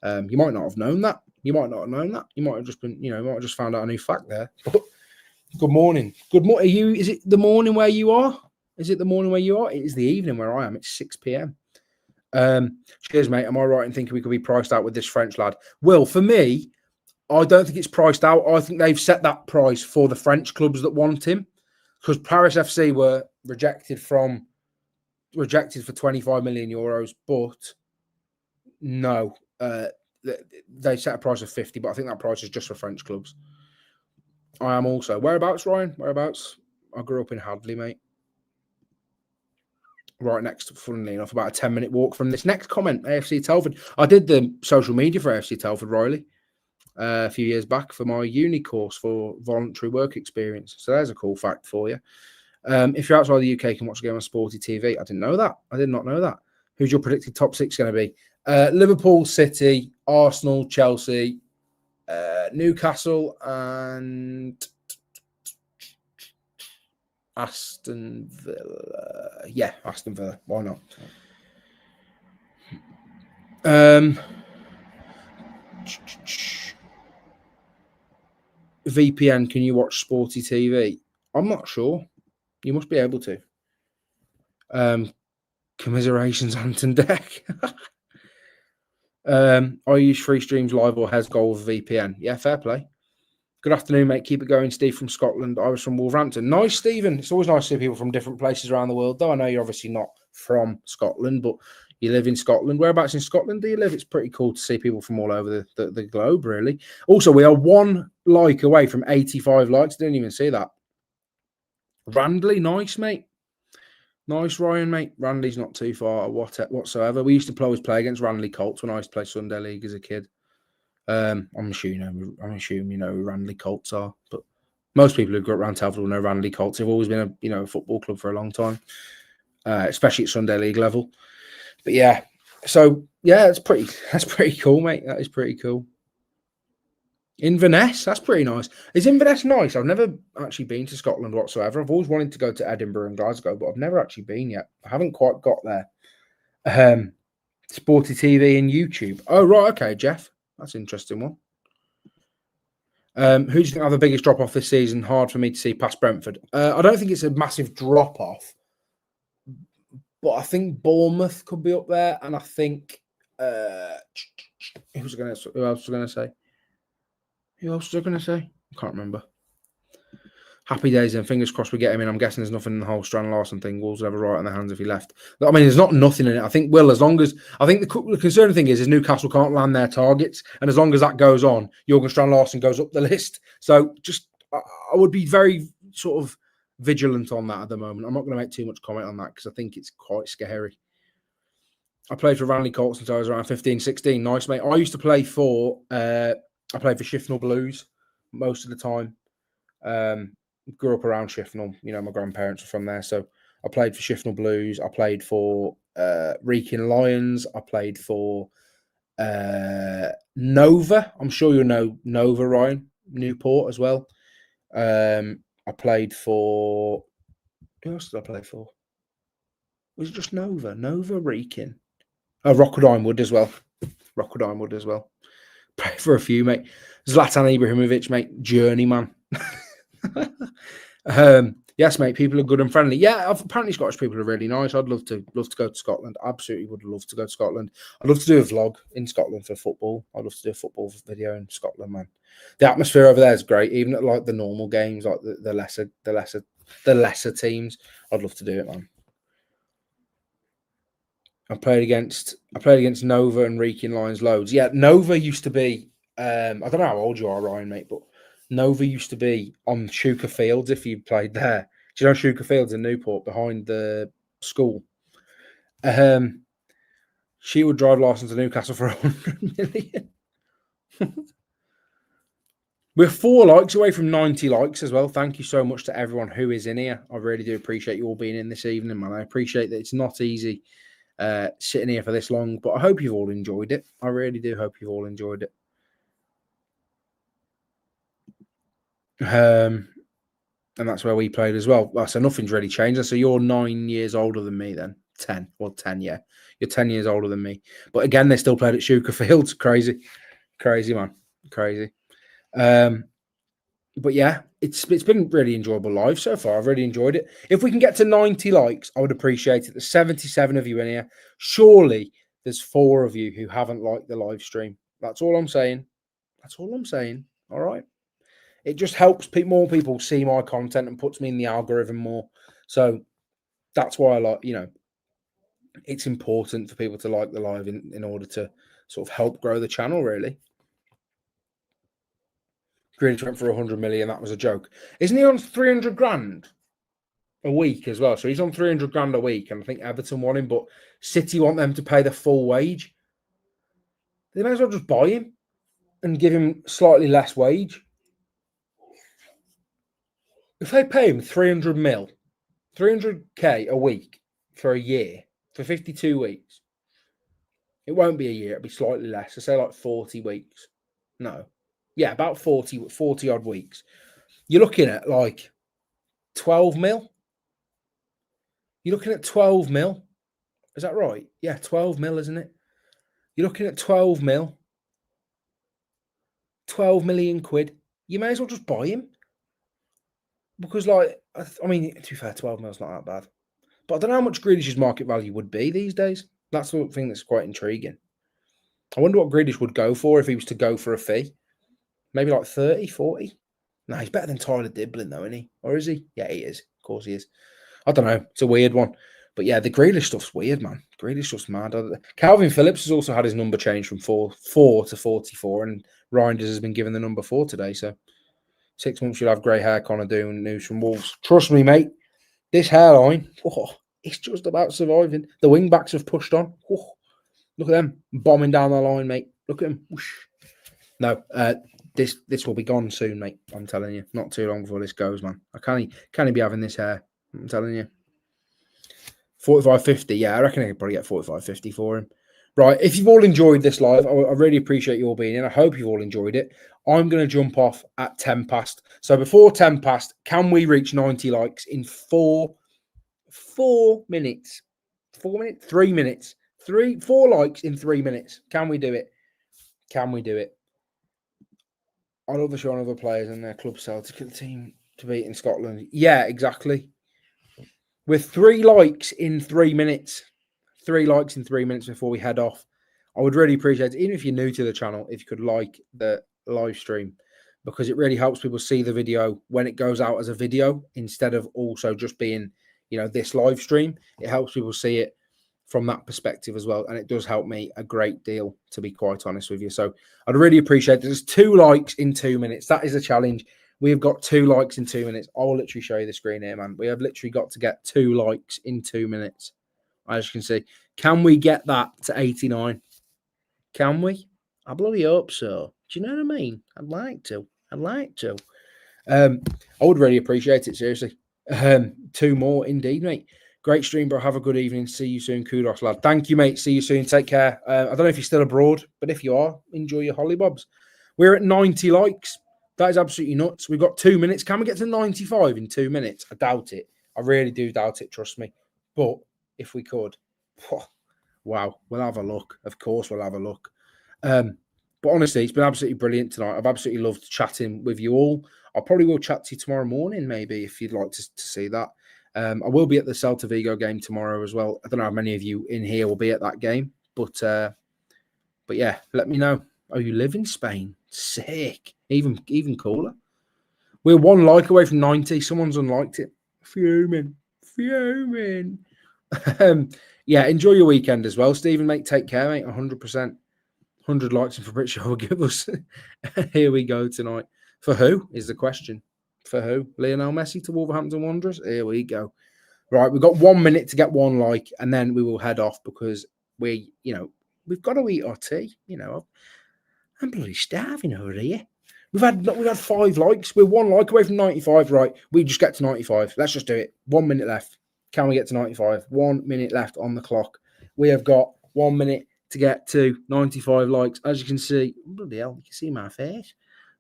You might not have known that. You might have just been, you might have just found out a new fact there. But good morning. Good morning. Is it the morning where you are? Is it the morning where you are? It is the evening where I am. It's 6 p.m. Cheers, mate. Am I right in thinking we could be priced out with this French lad? Well, for me, I don't think it's priced out. I think they've set that price for the French clubs that want him. Because Paris FC were rejected for 25 million euros, but no, they set a price of 50, but I think that price is just for French clubs. I am also. Whereabouts, Ryan? Whereabouts? I grew up in Hadley, mate. Right next, funnily enough, about a 10-minute walk from this next comment, AFC Telford. I did the social media for AFC Telford, Riley, a few years back for my uni course for voluntary work experience. So there's a cool fact for you. If you're outside the UK, you can watch the game on Sporty TV. I didn't know that. I did not know that. Who's your predicted top 6 going to be? Liverpool, City, Arsenal, Chelsea, Newcastle, and Aston Villa. Yeah, Aston Villa. Why not? VPN, can you watch Sporty TV? I'm not sure. You must be able to. Commiserations, Anton Deck. I use free streams live or has goal with VPN. Yeah, fair play. Good afternoon, mate. Keep it going, Steve from Scotland. I was from Wolverhampton. Nice, Stephen. It's always nice to see people from different places around the world, though. I know you're obviously not from Scotland, but you live in Scotland. Whereabouts in Scotland do you live? It's pretty cool to see people from all over the globe, really. Also, we are 1 like away from 85 likes. Didn't even see that. Randley, nice, mate. Nice, Ryan, mate. Randley's not too far whatsoever. We used to always play against Randley Colts when I used to play Sunday League as a kid. I'm assuming you know who Randley Colts are, but most people who grew up around Telford will know Randley Colts. They've always been a football club for a long time, especially at Sunday League level. But yeah, so yeah, that's pretty cool, mate. That is pretty cool. Inverness, that's pretty nice. Is Inverness nice? I've never actually been to Scotland whatsoever. I've always wanted to go to Edinburgh and Glasgow, but I've never actually been yet. I haven't quite got there. Sporty TV and YouTube. Oh, right. Okay, Jeff. That's an interesting one. Who do you think have the biggest drop-off this season? Hard for me to see past Brentford. I don't think it's a massive drop-off, but I think Bournemouth could be up there, and I think who else was I going to say? Who else was I going to say? I can't remember. Happy days and fingers crossed we get him in. I'm guessing there's nothing in the whole Strand Larson thing. Wolves will have a right on their hands if he left. I mean, there's not nothing in it. I think as long as I think the concerning thing is Newcastle can't land their targets, and as long as that goes on, Jurgen Strand Larson goes up the list. So just I would be very sort of vigilant on that at the moment. I'm not going to make too much comment on that because I think it's quite scary. I played for Ranley Colts since I was around 15, 16. Nice, mate. I used to play for I played for Shifnal Blues most of the time. Grew up around Shifnal. My grandparents were from there. So I played for Shifnal Blues. I played for Wrekin Lions. I played for Nova. I'm sure you'll know Nova, Ryan. Newport as well. I played for... Who else did I play for? Was it just Nova? Nova, Wrekin. Oh, Rockwood Wood as well. Pray for a few, mate. Zlatan Ibrahimovic, mate. Journeyman. Yes, mate. People are good and friendly. Yeah, apparently Scottish people are really nice. I'd love to go to Scotland. Absolutely would love to go to Scotland. I'd love to do a vlog in Scotland for football. I'd love to do a football video in Scotland, man. The atmosphere over there is great. Even at like the normal games, like the lesser teams. I'd love to do it, man. I played against Nova and Wrekin Lions loads. Yeah, Nova used to be. I don't know how old you are, Ryan, mate, but Nova used to be on Shuka Fields if you played there. Do you know Shuka Fields in Newport behind the school? She would drive Larson to Newcastle for 100 million. We're 4 likes away from 90 likes as well. Thank you so much to everyone who is in here. I really do appreciate you all being in this evening, man. I appreciate that it's not easy sitting here for this long, but I hope you've all enjoyed it. I really do hope you've all enjoyed it. And that's where we played as well. So nothing's really changed. So you're 9 years older than me then. 10. Well, 10, yeah. You're 10 years older than me. But again, they still played at Shuka Fields. Crazy, man. Crazy. But yeah, it's been really enjoyable live so far. I've really enjoyed it. If we can get to 90 likes, I would appreciate it. There's 77 of you in here. Surely there's 4 of you who haven't liked the live stream. That's all I'm saying. All right. It just helps more people see my content and puts me in the algorithm more. So that's why I like, it's important for people to like the live in order to sort of help grow the channel, really. Grealish went for 100 million. That was a joke. Isn't he on 300 grand a week as well? So he's on 300 grand a week. And I think Everton want him, but City want them to pay the full wage. They may as well just buy him and give him slightly less wage. If they pay him 300k a week for a year, for 52 weeks, it won't be a year. It'll be slightly less. I say like 40 weeks. No. Yeah, about 40 odd weeks. You're looking at like 12 mil. You're looking at 12 mil. Is that right? Yeah, 12 mil, isn't it? You're looking at 12 mil. 12 million quid. You may as well just buy him. Because, to be fair, 12 mil's not that bad. But I don't know how much Grealish's market value would be these days. That's the thing that's quite intriguing. I wonder what Grealish would go for if he was to go for a fee. Maybe like 30, 40? No, he's better than Tyler Diblin, though, isn't he? Or is he? Yeah, he is. Of course he is. I don't know. It's a weird one. But yeah, the Grealish stuff's weird, man. Grealish stuff's mad. Calvin Phillips has also had his number changed from 4 to 44, and Reinders has been given the number 4 today. So 6 months you'll have grey hair, Connor doing news from Wolves. Trust me, mate. This hairline, it's just about surviving. The wing backs have pushed on. Look at them bombing down the line, mate. Look at them. Whoosh. No, this will be gone soon, mate. I'm telling you. Not too long before this goes, man. I can't be having this hair. I'm telling you. 45.50, yeah, I reckon I could probably get 45.50 for him. Right, if you've all enjoyed this live, I really appreciate you all being in. I hope you've all enjoyed it. I'm going to jump off at 10 past. So before 10 past, can we reach 90 likes in 4 minutes? 4 minutes? 3 minutes. 4 likes in 3 minutes. Can we do it? Can we do it? I love the show on other players and their club Celtic team to beat in Scotland. Yeah, exactly. With 3 likes in 3 minutes. 3 likes in 3 minutes before we head off. I would really appreciate it, even if you're new to the channel, if you could like the live stream, because it really helps people see the video when it goes out as a video instead of also just being, this live stream. It helps people see it from that perspective as well. And it does help me a great deal, to be quite honest with you. So I'd really appreciate it. There's 2 likes in 2 minutes. That is a challenge. We've got 2 likes in 2 minutes. I'll literally show you the screen here, man. We have literally got to get 2 likes in 2 minutes. As you can see. Can we get that to 89? Can we? I bloody hope so. Do you know what I mean? I'd like to. I would really appreciate it, seriously. 2 more indeed, mate. Great stream, bro. Have a good evening. See you soon. Kudos, lad. Thank you, mate. See you soon. Take care. I don't know if you're still abroad, but if you are, enjoy your hollybobs. We're at 90 likes. That is absolutely nuts. We've got 2 minutes. Can we get to 95 in 2 minutes? I doubt it. I really do doubt it, trust me. But if we could, wow, we'll have a look. Of course, we'll have a look. But honestly, it's been absolutely brilliant tonight. I've absolutely loved chatting with you all. I probably will chat to you tomorrow morning, maybe, if you'd like to see that. I will be at the Celta Vigo game tomorrow as well. I don't know how many of you in here will be at that game, but yeah, let me know. Oh, you live in Spain? Sick. Even cooler. We're 1 like away from 90. Someone's unliked it. Fuming. Yeah, enjoy your weekend as well, Stephen, mate. Take care, mate. 100%. 100 likes and Fabrizio will give us. Here we go tonight. For who is the question? For who? Lionel Messi to Wolverhampton Wanderers? Here we go. Right, we've got 1 minute to get 1 like, and then we will head off because we've got to eat our tea. I'm bloody starving over here. We've had 5 likes. We're 1 like away from 95. Right, we just get to 95. Let's just do it. 1 minute left. Can we get to 95? 1 minute left on the clock. We have got 1 minute to get to 95 likes. As you can see, bloody hell, you can see my face.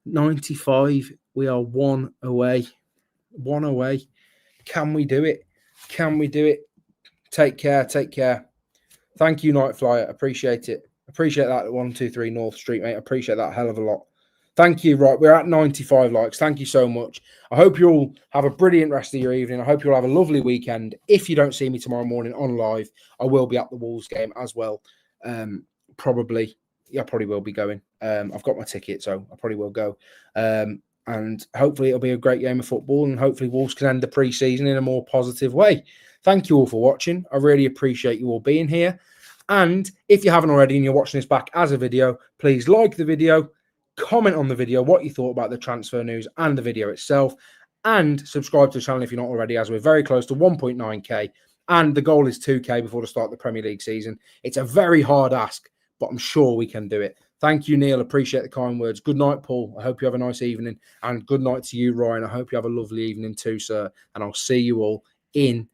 95. We are 1 away. 1 away. Can we do it? Can we do it? Take care. Thank you, Night Flyer. Appreciate it. Appreciate that 123 North Street, mate. Appreciate that a hell of a lot. Thank you. Right, we're at 95 likes. Thank you so much. I hope you all have a brilliant rest of your evening. I hope you'll have a lovely weekend. If you don't see me tomorrow morning on live, I will be at the Wolves game as well. Probably will be going. I've got my ticket, so I probably will go. And hopefully it'll be a great game of football, and hopefully Wolves can end the pre-season in a more positive way. Thank you all for watching. I really appreciate you all being here. And if you haven't already and you're watching this back as a video, please like the video, comment on the video what you thought about the transfer news and the video itself, and subscribe to the channel if you're not already, as we're very close to 1.9k, and the goal is 2k before the start of the Premier League season. It's a very hard ask, but I'm sure we can do it. Thank you, Neil. Appreciate the kind words. Good night, Paul. I hope you have a nice evening, and good night to you, Ryan. I hope you have a lovely evening too, sir, and I'll see you all in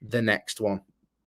the next one.